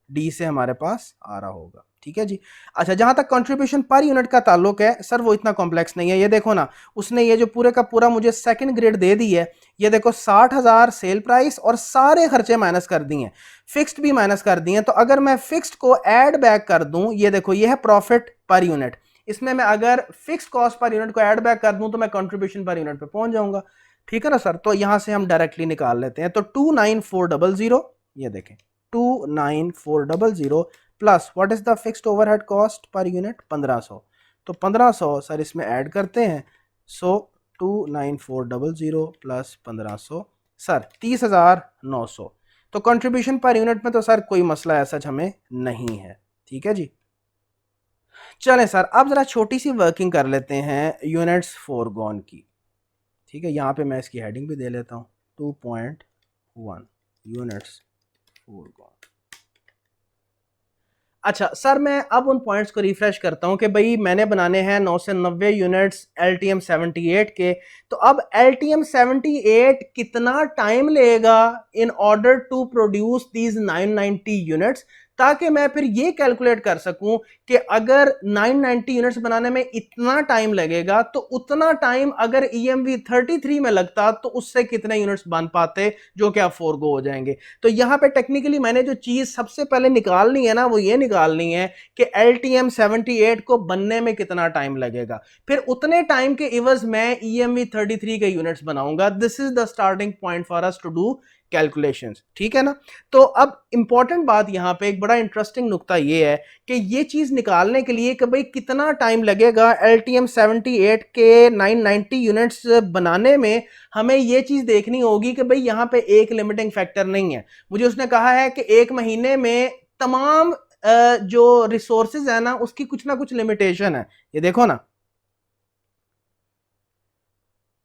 S1: डी से हमारे पास आ रहा होगा। ठीक है जी। अच्छा, जहां तक कंट्रीब्यूशन पर यूनिट का ताल्लुक है सर, वो इतना कॉम्प्लेक्स नहीं है। ये देखो ना, उसने ये जो पूरे का पूरा मुझे सेकंड ग्रेड दे दी है, ये देखो 60,000 सेल प्राइस और सारे खर्चे माइनस कर दिए, फिक्स्ड भी माइनस कर दिए। तो अगर मैं फिक्स्ड को ऐड बैक कर दूं, ये देखो ये है प्रॉफिट पर यूनिट, इसमें मैं अगर फिक्स्ड कॉस्ट पर यूनिट को ऐड बैक कर दूं तो मैं कंट्रीब्यूशन पर यूनिट पे पहुंच जाऊंगा। ठीक है ना सर, तो यहां से हम डायरेक्टली निकाल लेते हैं। तो 29400, ये देखें 29400 plus what is the fixed overhead cost per unit 1500, तो 1500 सर इसमें ऐड करते हैं। सो 29400 प्लस 1500 सर 30,900। तो कंट्रीब्यूशन पर यूनिट में तो सर कोई मसला ऐसा हमें नहीं है। ठीक है जी। चलें सर, अब जरा छोटी सी वर्किंग कर लेते हैं यूनिट्स फोरगॉन की। ठीक है, यहाँ पे मैं इसकी हेडिंग भी दे लेता हूँ 2.1 यूनिट्स फोरगॉन। अच्छा सर, मैं अब उन पॉइंट्स को रिफ्रेश करता हूं कि भाई मैंने बनाने हैं 9 से 90 यूनिट्स LTM 78 के। तो अब LTM 78 कितना टाइम लेगा in order to produce these 990 units, ताकि मैं फिर ये कैलकुलेट कर सकूं कि अगर 990 यूनिट्स बनाने में इतना टाइम लगेगा तो उतना टाइम अगर EMV 33 में लगता तो उससे कितने यूनिट्स बन पाते जो कि आप फोरगो हो जाएंगे। तो यहां पे टेक्निकली मैंने जो चीज सबसे पहले निकालनी है ना, वो ये निकालनी है कि LTM 78 को बनने में कितना टाइम लगेगा, फिर उतने टाइम के इवज मैं EMV 33 के यूनिट्स बनाऊंगा। This is the starting point for us to do calculations. ठीक है ना। तो अब इंपॉर्टेंट बात यहां पे एक बड़ा इंटरेस्टिंग नुक्ता ये है कि ये चीज निकालने के लिए कि भाई कितना टाइम लगेगा LTM 78 के 990 यूनिट्स बनाने में, हमें ये चीज देखनी होगी कि भाई यहां पे एक लिमिटिंग फैक्टर नहीं है। मुझे उसने कहा है कि एक महीने में तमाम जो रिसोर्सेज है ना उसकी कुछ ना कुछ लिमिटेशन है। ये देखो ना,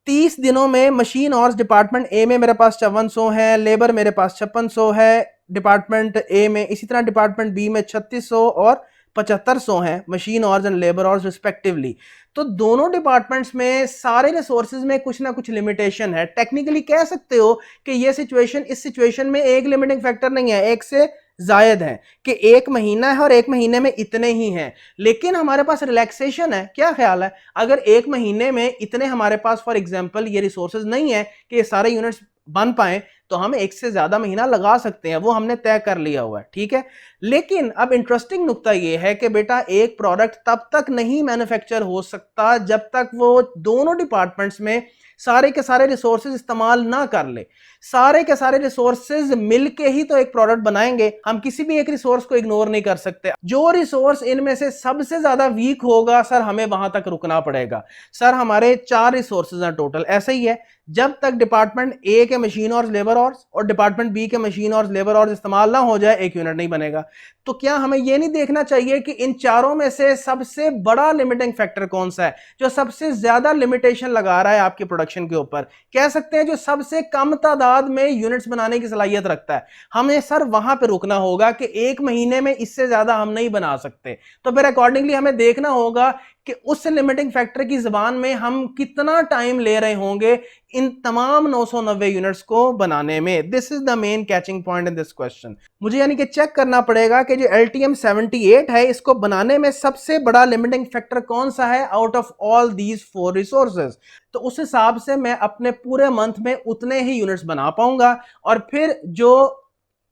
S1: 30 दिनों में मशीन और डिपार्टमेंट ए में मेरे पास 5400 है, लेबर मेरे पास 5600 है डिपार्टमेंट ए में, इसी तरह डिपार्टमेंट बी में 3600 और 7500 है मशीन और एंड लेबर और रिस्पेक्टिवली। तो दोनों डिपार्टमेंट्स में सारे रिसोर्सेज में कुछ ना कुछ लिमिटेशन है। टेक्निकली कह सकते हो कि ये सिचुएशन, इस सिचुएशन में एक लिमिटिंग फैक्टर नहीं है, एक से जायद है कि एक महीना है और एक महीने में इतने ही हैं, लेकिन हमारे पास रिलैक्सेशन है। क्या ख्याल है, अगर एक महीने में इतने हमारे पास फॉर एग्जांपल ये रिसोर्सेज नहीं है कि ये सारे यूनिट्स बन पाए, तो हम एक से ज्यादा महीना लगा सकते हैं, वो हमने तय कर लिया हुआ है। ठीक है, लेकिन अब इंटरेस्टिंग नुक्ता ये है कि बेटा एक प्रोडक्ट तब तक नहीं मैन्युफैक्चर हो सकता जब तक वो दोनों डिपार्टमेंट्स में सारे के सारे रिसोर्सेज इस्तेमाल ना कर ले। सारे के सारे रिसोर्सेज मिलके ही तो एक प्रोडक्ट बनाएंगे, हम किसी भी एक रिसोर्स को इग्नोर नहीं कर सकते। जो रिसोर्स इनमें से सबसे ज्यादा वीक होगा सर, हमें वहां तक रुकना पड़ेगा। सर हमारे 4 रिसोर्सेज हैं टोटल, ऐसे ही है। जब तक डिपार्टमेंट ए के मशीन और लेबर और डिपार्टमेंट बी के मशीन और लेबर और इस्तेमाल ना हो जाए, एक यूनिट नहीं बनेगा। तो क्या हमें यह नहीं देखना चाहिए कि इन चारों में से सबसे बड़ा लिमिटिंग फैक्टर कौन सा है, जो सबसे ज्यादा लिमिटेशन लगा रहा है आपके प्रोडक्शन के ऊपर, कह सकते हैं जो सबसे कम तादाद में यूनिट्स बनाने की सलाहियत रखता है। हमें सर वहां पे रुकना होगा कि एक महीने में इससे ज्यादा हम नहीं बना सकते। तो फिर अकॉर्डिंगली हमें देखना होगा कि उस लिमिटिंग फैक्टर की जुबान में हम कितना टाइम ले रहे होंगे इन तमाम 990 यूनिट्स को बनाने में। This is the main catching point in this question. मुझे यानी कि चेक करना पड़ेगा कि जो LTM 78 है इसको बनाने में सबसे बड़ा लिमिटिंग फैक्टर कौन सा है out of all these 4 resources. तो उस हिसाब से मैं अपने पूरे मंथ में उतने ही यूनिट्स बना पाऊंगा, और फिर जो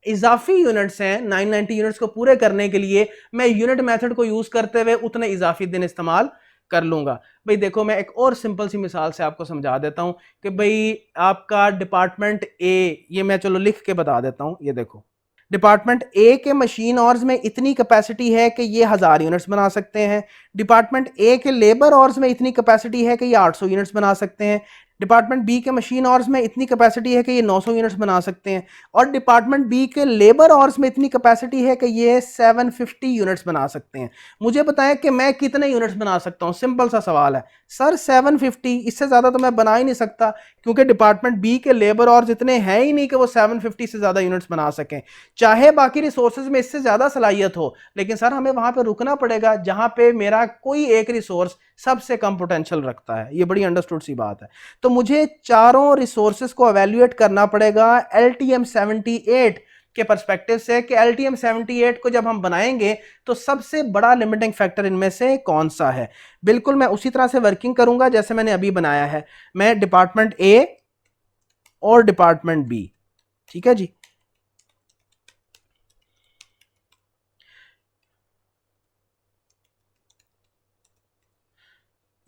S1: इजाफी यूनिट्स हैं 990 यूनिट्स को पूरे करने के लिए, मैं यूनिट मेथड को यूज करते हुए उतने इजाफी दिन इस्तेमाल कर लूंगा। भाई देखो मैं एक और सिंपल सी मिसाल से आपको समझा देता हूं कि भाई आपका डिपार्टमेंट ए, ये मैं चलो लिख के बता देता हूं, ये देखो डिपार्टमेंट ए के मशीन ऑर्स में इतनी कैपेसिटी है कि ये 1000 यूनिट्स बना सकते हैं। डिपार्टमेंट ए के लेबर ऑर्स में इतनी कैपेसिटी है कि ये 800 यूनिट्स बना सकते हैं। डिपार्टमेंट बी के मशीन ऑर्स में इतनी कैपेसिटी है कि ये 900 यूनिट्स बना सकते हैं। और डिपार्टमेंट बी के लेबर ऑर्स में इतनी कैपेसिटी है कि ये 750 यूनिट्स बना सकते हैं। मुझे बताएं कि मैं कितने यूनिट्स बना सकता हूं। सिंपल सा सवाल है सर, 750, इससे ज्यादा तो मैं बना ही नहीं सकता, क्योंकि डिपार्टमेंट बी के लेबर ऑर्स इतने हैं ही नहीं कि वो 750 से ज्यादा यूनिट्स बना सकें। चाहे बाकी रिसोर्सेज में इससे ज्यादा सलाहियत हो, लेकिन सर हमें वहां पे रुकना पड़ेगा जहां पे मेरा कोई एक रिसोर्स सबसे कम पोटेंशियल रखता है। ये बड़ी अंडरस्टूड सी बात है। तो मुझे चारों रिसोर्सेज को एवेल्युएट करना पड़ेगा LTM 78 के पर्सपेक्टिव से कि LTM 78 को जब हम बनाएंगे तो सबसे बड़ा लिमिटिंग फैक्टर इनमें से कौन सा है। बिल्कुल मैं उसी तरह से वर्किंग करूंगा जैसे मैंने अभी बनाया है। मैं डिपार्टमेंट ए और डिपार्टमेंट बी, ठीक है जी,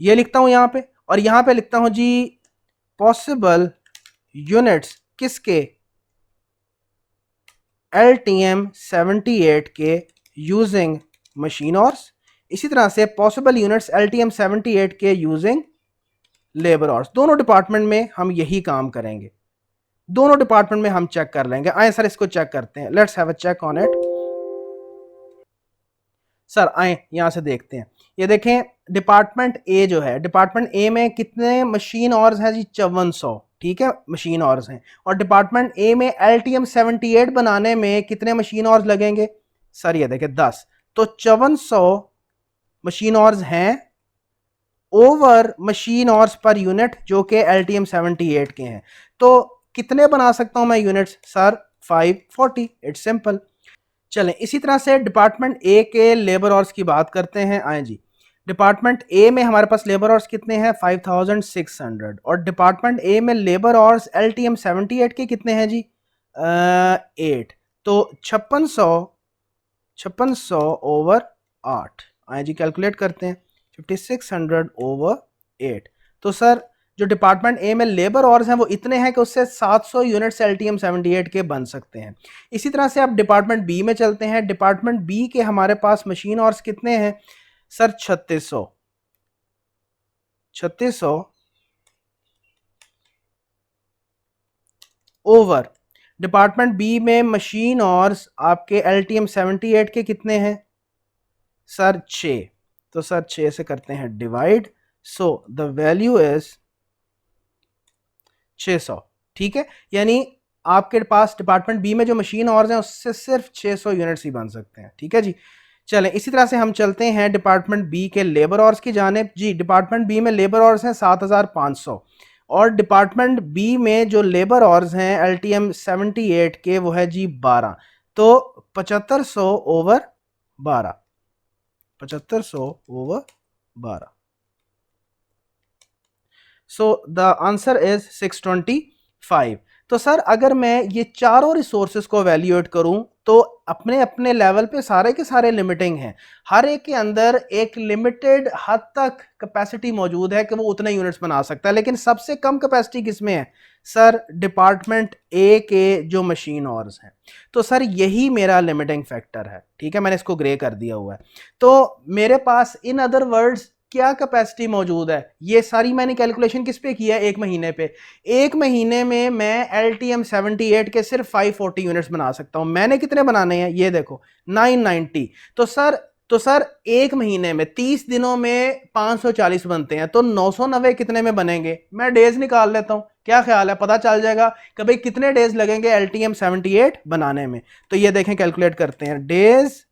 S1: ये लिखता हूं यहां पे, और यहां पे लिखता हूं जी पॉसिबल यूनिट्स किसके, LTM 78 के यूजिंग मशीन ऑर्स। इसी तरह से पॉसिबल यूनिट्स LTM 78 के यूजिंग लेबर ऑर्स। दोनों डिपार्टमेंट में हम यही काम करेंगे, दोनों डिपार्टमेंट में हम चेक कर लेंगे। आए सर इसको चेक करते हैं, let's have a check on it. Sir आए यहां से देखते हैं, ये देखें डिपार्टमेंट ए जो है, डिपार्टमेंट ए में कितने मशीन ऑर्स हैं जी, 5400, ठीक है मशीन ऑर्स हैं। और डिपार्टमेंट ए में LTM 78 बनाने में कितने मशीन ऑर्स लगेंगे सर, ये देखें 10। तो 5400 मशीन ऑर्स हैं ओवर मशीन ऑर्स पर यूनिट जो कि LTM 78 के हैं। तो कितने बना सकता हूं मैं यूनिट्स सर, 540, इट्स सिंपल। चलें इसी तरह से डिपार्टमेंट ए के लेबर ऑर्स की बात करते हैं। आए जी, डिपार्टमेंट ए में हमारे पास लेबर ऑर्स कितने हैं, 5600। और डिपार्टमेंट ए में लेबर ऑर्स LTM 78 के कितने हैं जी, 8। तो 5600 ओवर 8। आए जी कैलकुलेट करते हैं, 5600 ओवर 8। तो सर जो डिपार्टमेंट ए में लेबर ऑर्स हैं वो इतने हैं कि उससे 700 यूनिट्स LTM 78 के बन सकते हैं। इसी तरह से आप डिपार्टमेंट बी में चलते हैं। डिपार्टमेंट बी के हमारे पास मशीन ऑर्स कितने हैं सर, 3600 ओवर डिपार्टमेंट बी में मशीन ऑर्स आपके LTM 78 के कितने हैं सर, 6। तो सर 6 से करते हैं divide, so the value is 600, ठीक है। यानी आपके पास डिपार्टमेंट बी में जो मशीन ऑर्स हैं उससे सिर्फ 600 यूनिट्स ही बन सकते हैं, ठीक है जी। चलें इसी तरह से हम चलते हैं डिपार्टमेंट बी के लेबर ऑर्स की जानिब। जी डिपार्टमेंट बी में लेबर ऑर्स हैं 7500, और डिपार्टमेंट बी में जो लेबर ऑर्स हैं LTM 78 के वो है जी 12। तो 7500 over 12, 7500 over 12, so the answer is 625। तो सर अगर मैं ये चारों रिसोर्सेज को वैल्यूएट करूं तो अपने अपने लेवल पे सारे के सारे लिमिटिंग हैं। हर एक के अंदर एक लिमिटेड हद तक कैपेसिटी मौजूद है कि वो उतने यूनिट्स बना सकता है, लेकिन सबसे कम कैपेसिटी किसमें है सर, डिपार्टमेंट ए के जो मशीन ऑर्स हैं। तो सर यही मेरा लिमिटिंग फैक्टर है, ठीक है, मैंने इसको ग्रे कर दिया हुआ है। तो मेरे पास इन अदर वर्ड्स क्या कैपेसिटी मौजूद है, ये सारी मैंने कैलकुलेशन किस पे किया है, एक महीने पे। एक महीने में मैं LTM 78 के सिर्फ 540 यूनिट्स बना सकता हूं। मैंने कितने बनाने हैं ये देखो, 990। तो सर एक महीने में 30 दिनों में 540 बनते हैं, तो 990 कितने में बनेंगे, मैं डेज निकाल लेता हूं, क्या ख्याल है, पता चल जाएगा कि भाई कितने डेज लगेंगे LTM 78 बनाने में। तो ये देखें कैलकुलेट करते हैं, days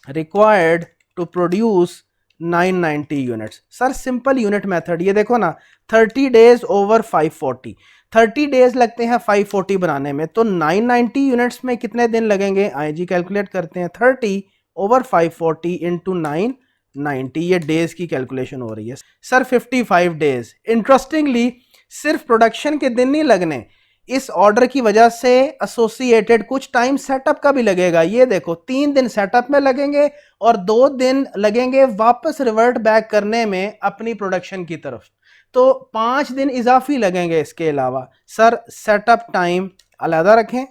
S1: required to produce 990 units. Sir simple unit method, ये देखो ना, 30 डेज ओवर 540, 30 डेज लगते हैं 540 बनाने में, तो 990 यूनिट्स में कितने दिन लगेंगे, आए जी कैलकुलेट करते हैं, 30 ओवर 540 इंटू 990, ये डेज की कैलकुलेशन हो रही है सर, 55 डेज। इंटरेस्टिंगली सिर्फ प्रोडक्शन के दिन नहीं लगने, इस ऑर्डर की वजह से एसोसिएटेड कुछ टाइम सेटअप का भी लगेगा। ये देखो 3 दिन सेटअप में लगेंगे और 2 दिन लगेंगे वापस रिवर्ट बैक करने में अपनी प्रोडक्शन की तरफ, तो 5 दिन इजाफी लगेंगे। इसके अलावा सर सेटअप टाइम अलहदा रखें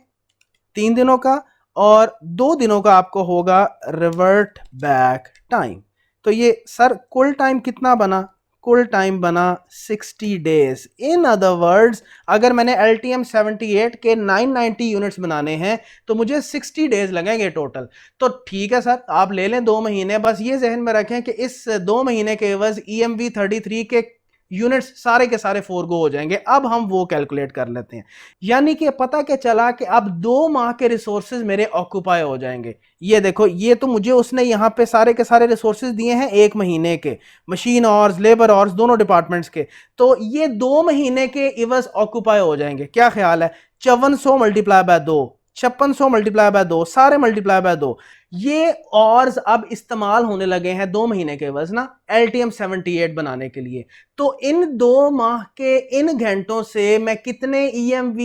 S1: 3 दिनों का, और 2 दिनों का आपको होगा रिवर्ट बैक टाइम। तो ये सर कुल टाइम कितना बना? कुल टाइम बना 60 डेज। इन अदर वर्ड्स अगर मैंने LTM 78 के 990 यूनिट्स बनाने हैं तो मुझे 60 डेज लगेंगे टोटल। तो ठीक है सर, आप ले लें 2 महीने, बस ये जहन में रखें कि इस 2 महीने के एवज EMV 33 के यूनिट्स सारे के सारे फोरगो हो जाएंगे। अब हम वो कैलकुलेट कर लेते हैं, यानी कि पता क्या चला कि अब 2 माह के रिसोर्सेज मेरे ऑक्यूपाई हो जाएंगे। ये देखो, ये तो मुझे उसने यहां पे सारे के सारे रिसोर्सेज दिए हैं 1 महीने के, मशीन आवर्स, लेबर आवर्स, दोनों डिपार्टमेंट्स के। तो ये 2 महीने के इवज ऑक्यूपाई हो जाएंगे। क्या ख्याल है? 5400 मल्टीप्लाई बाय 2, 5600 मल्टीप्लाई बाय 2, सारे मल्टीप्लाई बाय 2। ये ऑर्स अब इस्तेमाल होने लगे हैं 2 महीने के बस ना LTM 78 बनाने के लिए। तो इन 2 माह के इन घंटों से मैं कितने EMV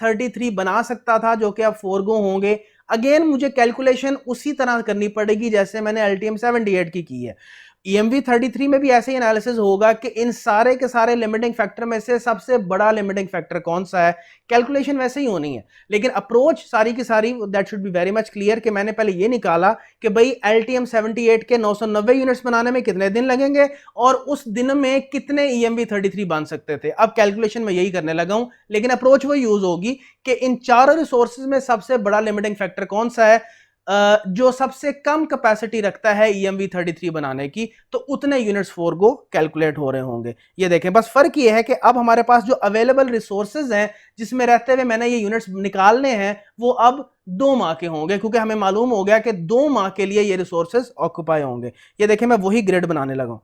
S1: 33 बना सकता था जो कि अब फोरगो होंगे? अगेन मुझे कैलकुलेशन उसी तरह करनी पड़ेगी जैसे मैंने LTM 78 की है। EMV 33 में भी ऐसे ही एनालिसिस होगा कि इन सारे के सारे लिमिटिंग फैक्टर में से सबसे बड़ा लिमिटिंग फैक्टर कौन सा है। कैलकुलेशन वैसे ही होनी है, लेकिन अप्रोच सारी की सारी that should be very much clear कि मैंने पहले ये निकाला कि भाई LTM 78 के 990 यूनिट्स बनाने में कितने दिन लगेंगे और उस दिन में कितने EMV 33 बन सकते थे। अब कैलकुलेशन में यही करने लगा हूं, लेकिन अप्रोच वो यूज होगी कि इन चारों रिसोर्सेज में सबसे बड़ा लिमिटिंग फैक्टर कौन सा है जो सबसे कम कैपेसिटी रखता है EMV 33 बनाने की, तो उतने यूनिट्स फोरगो कैलकुलेट हो रहे होंगे। ये देखें, बस फर्क ये है कि अब हमारे पास जो अवेलेबल रिसोर्सेज हैं जिसमें रहते हुए मैंने ये यूनिट्स निकालने हैं वो अब 2 माह के होंगे, क्योंकि हमें मालूम हो गया कि 2 माह के लिए ये रिसोर्सेज ऑक्यूपाई होंगे। ये देखें, मैं वही ग्रिड बनाने लगा हूं।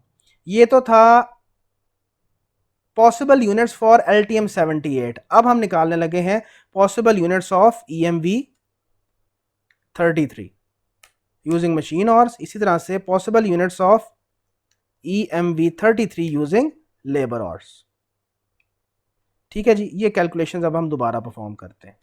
S1: ये तो था पॉसिबल यूनिट्स फॉर LTM 78। अब हम निकालने लगे हैं possible units of EMV 33 using machine और इसी तरह से possible units of EMV 33 using labour hours. ठीक है जी, ये कैलकुलेशंस अब हम दोबारा परफॉर्म करते हैं।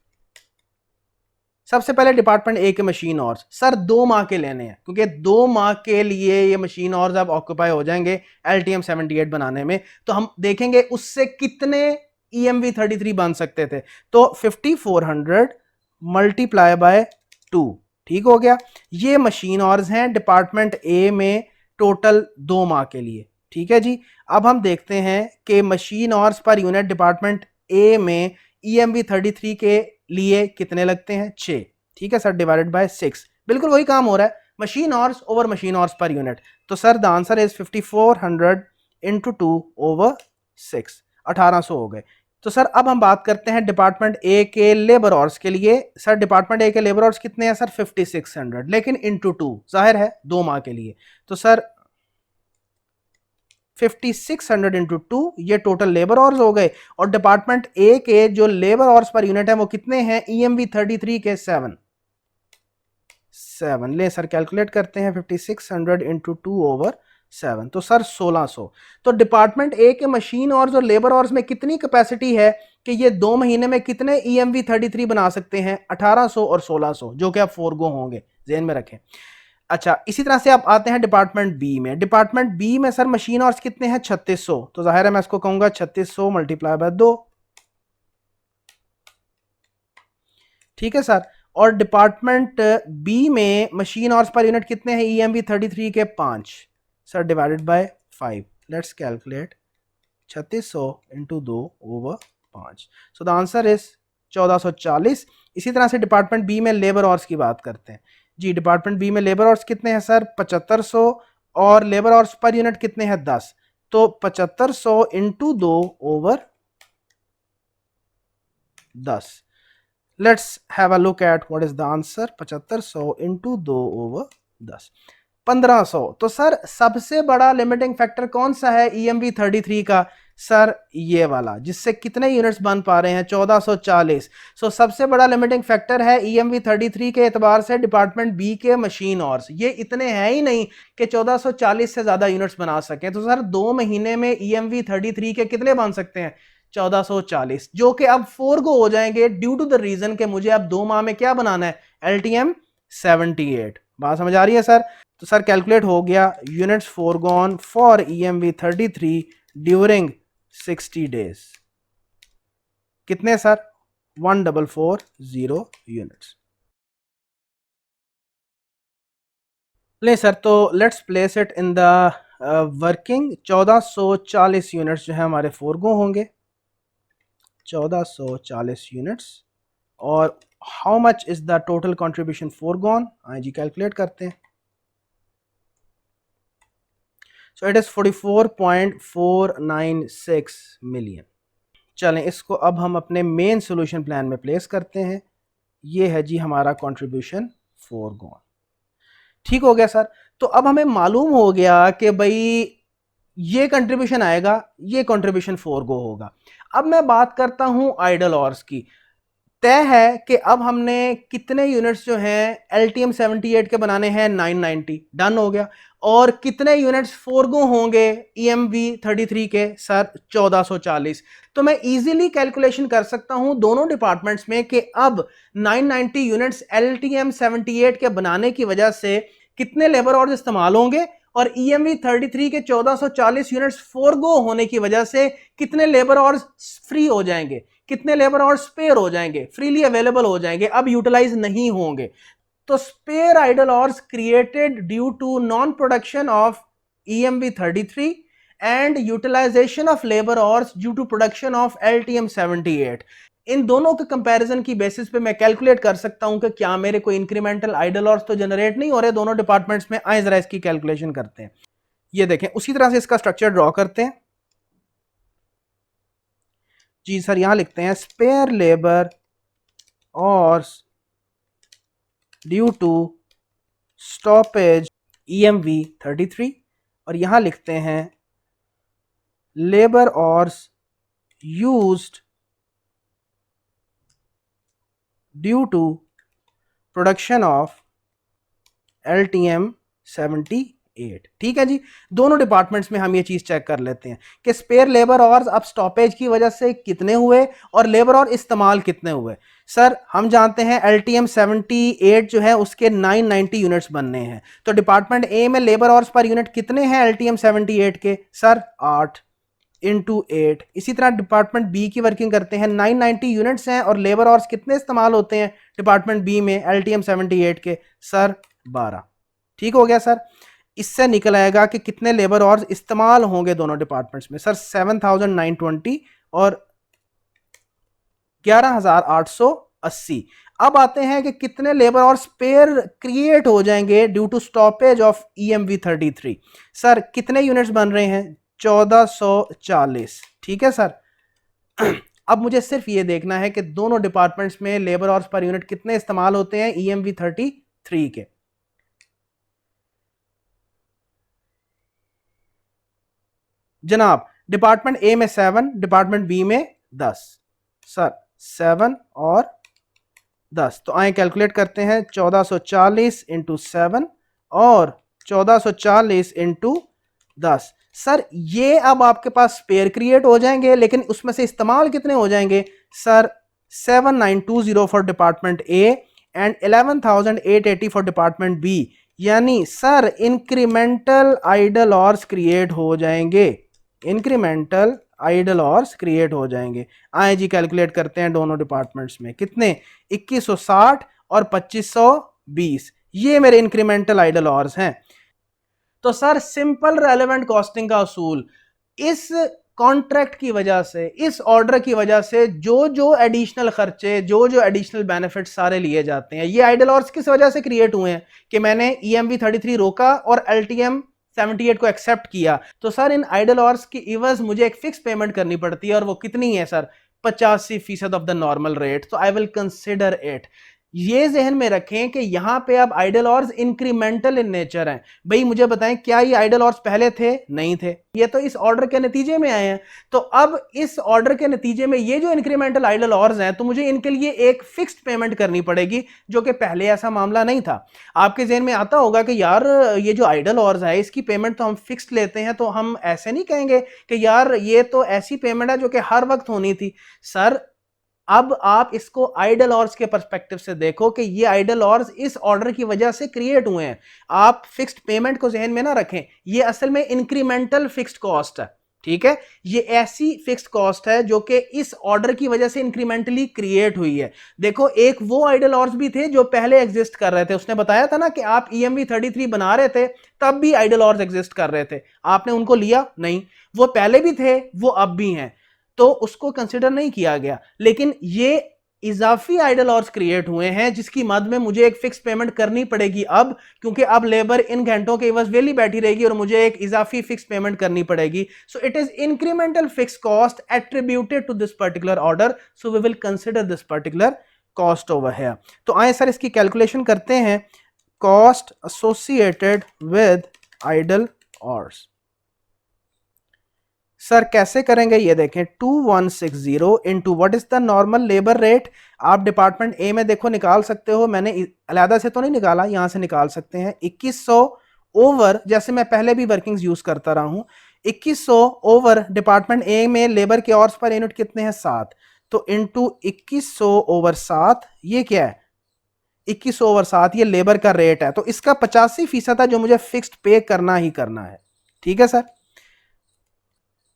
S1: सबसे पहले डिपार्टमेंट ए के मशीन आवर्स सर 2 माह के लेने हैं, क्योंकि 2 माह के लिए ये मशीन आवर्स अब ऑक्यूपाई हो जाएंगे LTM 78 बनाने में। तो हम देखेंगे उससे कितने EMV 33 बन सकते थे। तो 5400 मल्टीप्लाई बाय 2, ठीक हो गया। ये मशीन आवर्स हैं डिपार्टमेंट ए में टोटल 2 माह के लिए। ठीक है जी, अब हम देखते हैं कि machine hours per unit department A में EMV 33 के लिए कितने लगते हैं? 6। ठीक है सर, डिवाइडेड बाय 6, बिल्कुल वही काम हो रहा है, machine hours over machine hours per unit. तो sir the answer is 5400 into 2 over 6, 1800 हो गए। तो सर अब हम बात करते हैं डिपार्टमेंट ए के लेबर आवर्स के लिए। सर डिपार्टमेंट ए के लेबर आवर्स कितने हैं सर? 5600, लेकिन इंटू 2, जाहिर है 2 माह के लिए। तो सर 5600 इंटू 2 ये टोटल लेबर आवर्स हो गए, और डिपार्टमेंट ए के जो लेबर आवर्स पर यूनिट है वो कितने हैं? EMV 33 के 7 ले सर कैलकुलेट करते हैं 5600 इंटू 2 ओवर 7, तो सर 1600। तो डिपार्टमेंट ए के मशीन आवर्स और लेबर आवर्स में कितनी कैपेसिटी है कि ये 2 महीने में कितने EMV 33 बना सकते हैं? 1800 और 1600, जो कि अब फोरगो होंगे, ध्यान में रखें। अच्छा, इसी तरह से आप आते हैं डिपार्टमेंट बी में। डिपार्टमेंट बी में सर मशीन आवर्स कितने हैं? 3600। तो जाहिर है मैं इसको कहूंगा 3600 मल्टीप्लाई बाय 2। ठीक है सर, और डिपार्टमेंट बी में मशीन आवर्स पर यूनिट कितने हैं EMV 33 के? 5 sir, divided by 5। Let's calculate 3600 into 2 over 5। So the answer is 1440। इसी तरह से डिपार्टमेंट बी में लेबर आवर्स की बात करते हैं जी। डिपार्टमेंट बी में लेबर आवर्स कितने हैं सर? 7500, और लेबर आवर्स पर यूनिट कितने हैं? 10। तो 7500 into 2 over 10। Let's have a look at what is the answer. 7500 into 2 over 10, 1500। तो सर सबसे बड़ा लिमिटिंग फैक्टर कौन सा है EMV 33 का? सर ये वाला, जिससे कितने यूनिट्स बन पा रहे हैं? 1440। सो सबसे बड़ा लिमिटिंग फैक्टर है EMV 33 के एतबार से डिपार्टमेंट बी के मशीन आवर्स। ये इतने हैं ही नहीं कि 1440 से ज्यादा यूनिट्स बना सकें। तो सर 2 महीने में EMV 33 के कितने बन सकते हैं? 1440, जो कि अब फोरगो हो जाएंगे ड्यू टू द रीजन के मुझे अब 2 माह में क्या बनाना है, LTM 78। बात समझ आ रही है सर? तो सर कैलकुलेट हो गया units forgone for EMV 33 during 60 days. कितने सर? 1440 यूनिट्स। ले सर, तो let's place it in the working. 1440 units जो है हमारे फोरगो होंगे, 1440 यूनिट्स। और how much is the total contribution forgone? हाँ जी, कैलकुलेट करते हैं। So it is 44.496 million. चलें, इसको अब हम अपने मेन सोल्यूशन प्लान में प्लेस करते हैं। ये है जी हमारा कंट्रीब्यूशन फोरगॉन। ठीक हो गया सर। तो अब हमें मालूम हो गया कि भाई ये कंट्रीब्यूशन आएगा, ये कंट्रीब्यूशन फोरगो होगा। अब मैं बात करता हूं आइडल ऑर्स की। तय है कि अब हमने कितने यूनिट्स जो हैं LTM 78 के बनाने हैं, 990, डन हो गया। और कितने यूनिट्स फोरगो होंगे EMV 33 के? सर 1440। तो मैं इजीली कैलकुलेशन कर सकता हूं दोनों डिपार्टमेंट्स में कि अब 990 यूनिट्स LTM 78 के बनाने की वजह से कितने लेबर और इस्तेमाल होंगे, और EMV 33 के 1440 यूनिट्स फोरगो होने की वजह से कितने लेबर और फ्री हो जाएंगे, कितने लेबर और स्पेयर हो जाएंगे, फ्रीली अवेलेबल हो जाएंगे, अब यूटिलाइज नहीं होंगे। तो spare idle hours created due to non production of EMV 33 and utilisation of labour hours due to production of LTM 78। इन दोनों के कंपैरिजन की बेसिस पे मैं कैलकुलेट कर सकता हूं कि क्या मेरे कोई इंक्रीमेंटल आइडल ऑर्स तो जनरेट नहीं हो रहे दोनों डिपार्टमेंट्स में। आए जरा इसकी कैलकुलेशन करते हैं। ये देखें, उसी तरह से इसका स्ट्रक्चर ड्रॉ करते हैं जी सर। यहां लिखते हैं स्पेयर लेबर और ड्यू टू स्टॉपेज EMV 33, और यहां लिखते हैं labour hours used due to production of LTM 78। ठीक है जी। दोनों डिपार्टमेंट्स में हम ये चीज चेक कर लेते हैं कि स्पेयर लेबर और अब स्टॉपेज की वजह से कितने हुए और लेबर और इस्तेमाल कितने हुए। सर हम जानते हैं LTM 78 जो है उसके 990 यूनिट्स बनने हैं, तो डिपार्टमेंट ए में लेबर आवर्स पर यूनिट कितने हैं LTM 78 के? Sir 8 into 8। इसी तरह डिपार्टमेंट बी की वर्किंग करते हैं, 990 यूनिट्स हैं और लेबर आवर्स कितने इस्तेमाल होते हैं डिपार्टमेंट बी में LTM 78 के? सर 12। ठीक हो गया सर। इससे निकल आएगा कि कितने लेबर आवर्स इस्तेमाल होंगे दोनों डिपार्टमेंट्स में। सर 7920 और 11880। अब आते हैं कि कितने लेबर और स्पेयर क्रिएट हो जाएंगे due to stoppage of EMV 33। Sir कितने यूनिट्स बन रहे हैं? 1440। ठीक है सर। अब मुझे सिर्फ ये देखना है कि दोनों डिपार्टमेंट्स में लेबर आवर्स पर यूनिट कितने इस्तेमाल होते हैं EMV 33 के। जनाब डिपार्टमेंट ए में 7, डिपार्टमेंट बी में 10। सर 7 और 10, तो आए कैलकुलेट करते हैं। 1440 इंटू 7 और 1440 इंटू 10। सर ये अब आपके पास स्पेयर क्रिएट हो जाएंगे, लेकिन उसमें से इस्तेमाल कितने हो जाएंगे? Sir 7920 for department A and 11880 for department B. यानी sir incremental idle hours create हो जाएंगे, इंक्रीमेंटल आइडल ऑर्स क्रिएट हो जाएंगे। आए जी कैलकुलेट करते हैं दोनों डिपार्टमेंट्स में कितने, 2160 और 2520। ये मेरे इंक्रीमेंटल आइडल ऑर्स हैं। तो सर सिंपल रेलेवेंट कॉस्टिंग का असूल, इस कॉन्ट्रैक्ट की वजह से, इस ऑर्डर की वजह से जो जो एडिशनल खर्चे, जो जो एडिशनल बेनिफिट सारे लिए जाते हैं, ये आइडल ऑर्स किस वजह से क्रिएट हुए हैं कि मैंने EMV 33 रोका और LTM 78 को एक्सेप्ट किया। तो सर इन आइडल ऑर्स की इवज मुझे एक फिक्स पेमेंट करनी पड़ती है, और वो कितनी है sir? 85% of the normal rate. तो आई विल कंसिडर इट। ये जहन में रखें कि यहां पे अब आइडल ऑर्स इंक्रीमेंटल इन नेचर हैं। भाई मुझे बताएं, क्या ये आइडल ऑर्स पहले थे? नहीं थे, ये तो इस ऑर्डर के नतीजे में आए हैं। तो अब इस ऑर्डर के नतीजे में ये जो इंक्रीमेंटल आइडल ऑर्स हैं, तो मुझे इनके लिए एक फिक्स्ड पेमेंट करनी पड़ेगी, जो कि पहले ऐसा मामला नहीं था। आपके जहन में आता होगा कि यार ये जो आइडल ऑर्स है इसकी पेमेंट तो हम फिक्स्ड लेते हैं, तो हम ऐसे नहीं कहेंगे कि यार ये तो ऐसी पेमेंट है जो कि हर वक्त होनी थी। सर अब आप इसको आइडल ऑर्स के पर्सपेक्टिव से देखो कि ये आइडल ऑर्स इस ऑर्डर की वजह से क्रिएट हुए हैं। आप फिक्स्ड पेमेंट को जहन में ना रखें, ये असल में इंक्रीमेंटल फिक्स्ड कॉस्ट है। ठीक है, ये ऐसी फिक्स्ड कॉस्ट है जो कि इस ऑर्डर की वजह से इंक्रीमेंटली क्रिएट हुई है। देखो, एक वो आइडल ऑर्स भी थे जो पहले एग्जिस्ट कर रहे थे। उसने बताया था ना कि आप EMV33 बना रहे थे, तब भी आइडल ऑर्स एग्जिस्ट कर रहे थे, आपने उनको लिया नहीं। वो पहले भी थे, वो अब भी हैं, तो उसको कंसिडर नहीं किया गया। लेकिन ये इजाफी आइडल ऑर्स क्रिएट हुए हैं जिसकी मद में मुझे एक फिक्स पेमेंट करनी पड़ेगी अब, क्योंकि अब लेबर इन घंटों के एवज वेली बैठी रहेगी और मुझे एक इजाफी फिक्स पेमेंट करनी पड़ेगी। So it is incremental fix cost attributed to this particular order, so we will consider this particular cost over here. तो आए सर इसकी कैलकुलेशन करते हैं। Cost associated with idle hours, sir कैसे करेंगे ये देखें। 2160 into what is the normal labour rate. आप डिपार्टमेंट ए में देखो निकाल सकते हो, मैंने अलहदा से तो नहीं निकाला, यहां से निकाल सकते हैं। 2100 ओवर, जैसे मैं पहले भी वर्किंग्स यूज करता रहा हूं, 2100 ओवर डिपार्टमेंट ए में लेबर के आवर्स पर यूनिट कितने हैं? 7। तो इंटू 2100 ओवर 7, ये क्या है? 2100 ओवर 7 ये लेबर का रेट है, तो इसका 85% है जो मुझे फिक्स्ड पे करना ही करना है। ठीक है सर,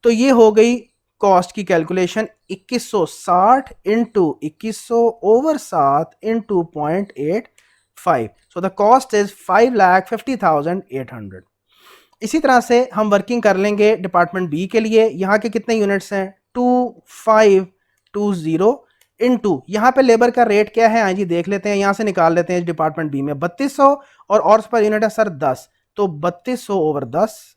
S1: तो ये हो गई कॉस्ट की calculation. 2160 into 2100 over 7 into 0.85, so the cost is 5,50,800। इसी तरह से हम वर्किंग कर लेंगे डिपार्टमेंट बी के लिए। यहाँ के कितने यूनिट्स हैं? 2520 इंटू यहाँ पे लेबर का रेट क्या है? हाँ जी देख लेते हैं, यहाँ से निकाल लेते हैं। डिपार्टमेंट बी में 3200 और ऑर्स पर यूनिट है सर 10, तो 3200 ओवर 10,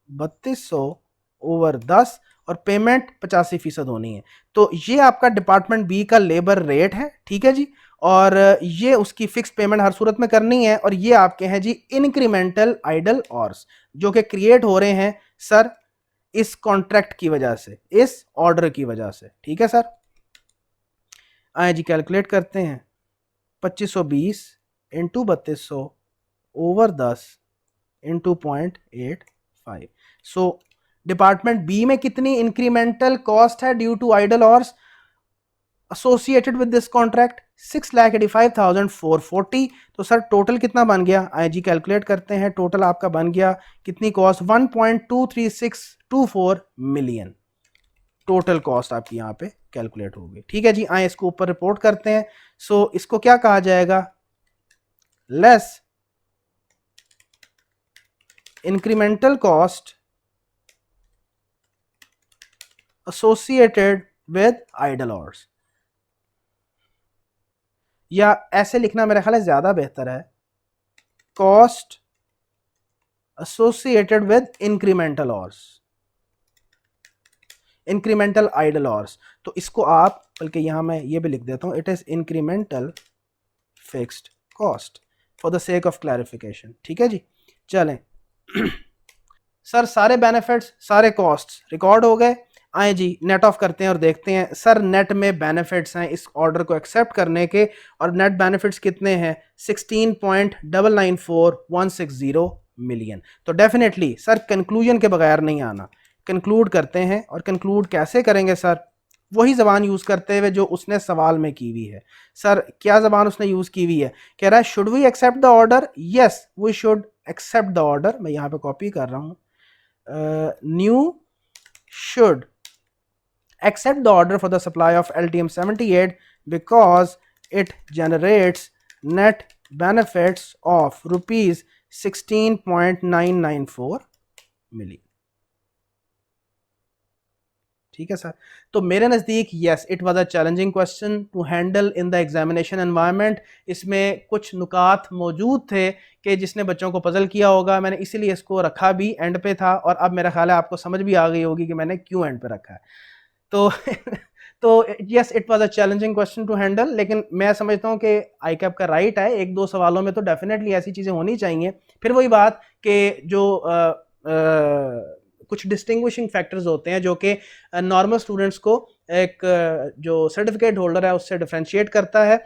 S1: 3200 ओवर 10 और पेमेंट 85% होनी है। तो ये आपका डिपार्टमेंट बी का लेबर रेट है। ठीक है जी, और ये उसकी फिक्स पेमेंट हर सूरत में करनी है। और ये आपके हैं जी इंक्रीमेंटल आइडल ऑर्स जो कि क्रिएट हो रहे हैं सर इस कॉन्ट्रैक्ट की वजह से, इस ऑर्डर की वजह से। ठीक है सर, आए जी कैलकुलेट करते हैं। 2520 into 3200 over 10 into 0.85। So department B में कितनी इंक्रीमेंटल कॉस्ट है due to idle hours associated with this contract? 6,85,440। तो सर टोटल कितना बन गया? आई जी कैलकुलेट करते हैं। टोटल आपका बन गया कितनी कॉस्ट? 1.23624 मिलियन टोटल कॉस्ट आपकी यहाँ पे कैलकुलेट होगी। ठीक है जी, आए इसको ऊपर रिपोर्ट करते हैं। सो इसको क्या कहा जाएगा? Less incremental cost associated with idle hours, या ऐसे लिखना मेरा ख्याल है ज्यादा बेहतर है, cost associated with incremental hours, incremental idle hours. तो इसको आप, बल्कि यहां मैं ये भी लिख देता हूं, it is incremental fixed cost for the sake of clarification. ठीक है जी, चलें सर सारे बेनिफिट्स सारे कॉस्ट्स रिकॉर्ड हो गए। आए जी नेट ऑफ करते हैं और देखते हैं सर नेट में बेनिफिट्स हैं इस ऑर्डर को एक्सेप्ट करने के, और नेट बेनिफिट्स कितने हैं? 16.994160 मिलियन। तो डेफिनेटली सर कंक्लूजन के बगैर नहीं आना, कंक्लूड करते हैं। और कंक्लूड कैसे करेंगे सर? वही जबान यूज करते हुए जो उसने सवाल में की हुई है। सर क्या जबान उसने यूज की हुई है? कह रहा है should we accept the order? Yes we should accept the order. मैं यहाँ पे कॉपी कर रहा हूँ, new should accept the order for the supply of LTM-78 because it generates net benefits of rupees 16.994 million। ठीक है सर, तो मेरे नज़दीक yes it was a challenging question to handle in the examination environment. इसमें कुछ नुकात मौजूद थे कि जिसने बच्चों को पजल किया होगा, मैंने इसीलिए इसको रखा भी एंड पे था। और अब मेरा ख्याल है आपको समझ भी आ गई होगी कि मैंने क्यों एंड पे रखा है। तो तो yes, it was a challenging question to handle, लेकिन मैं समझता हूँ कि आई कैप का राइट है, एक दो सवालों में तो डेफिनेटली ऐसी चीज़ें होनी चाहिए। फिर वही बात कि जो कुछ डिस्टिंग्विशिंग फैक्टर्स होते हैं जो कि नॉर्मल स्टूडेंट्स को एक जो सर्टिफिकेट होल्डर है उससे डिफ्रेंशिएट करता है।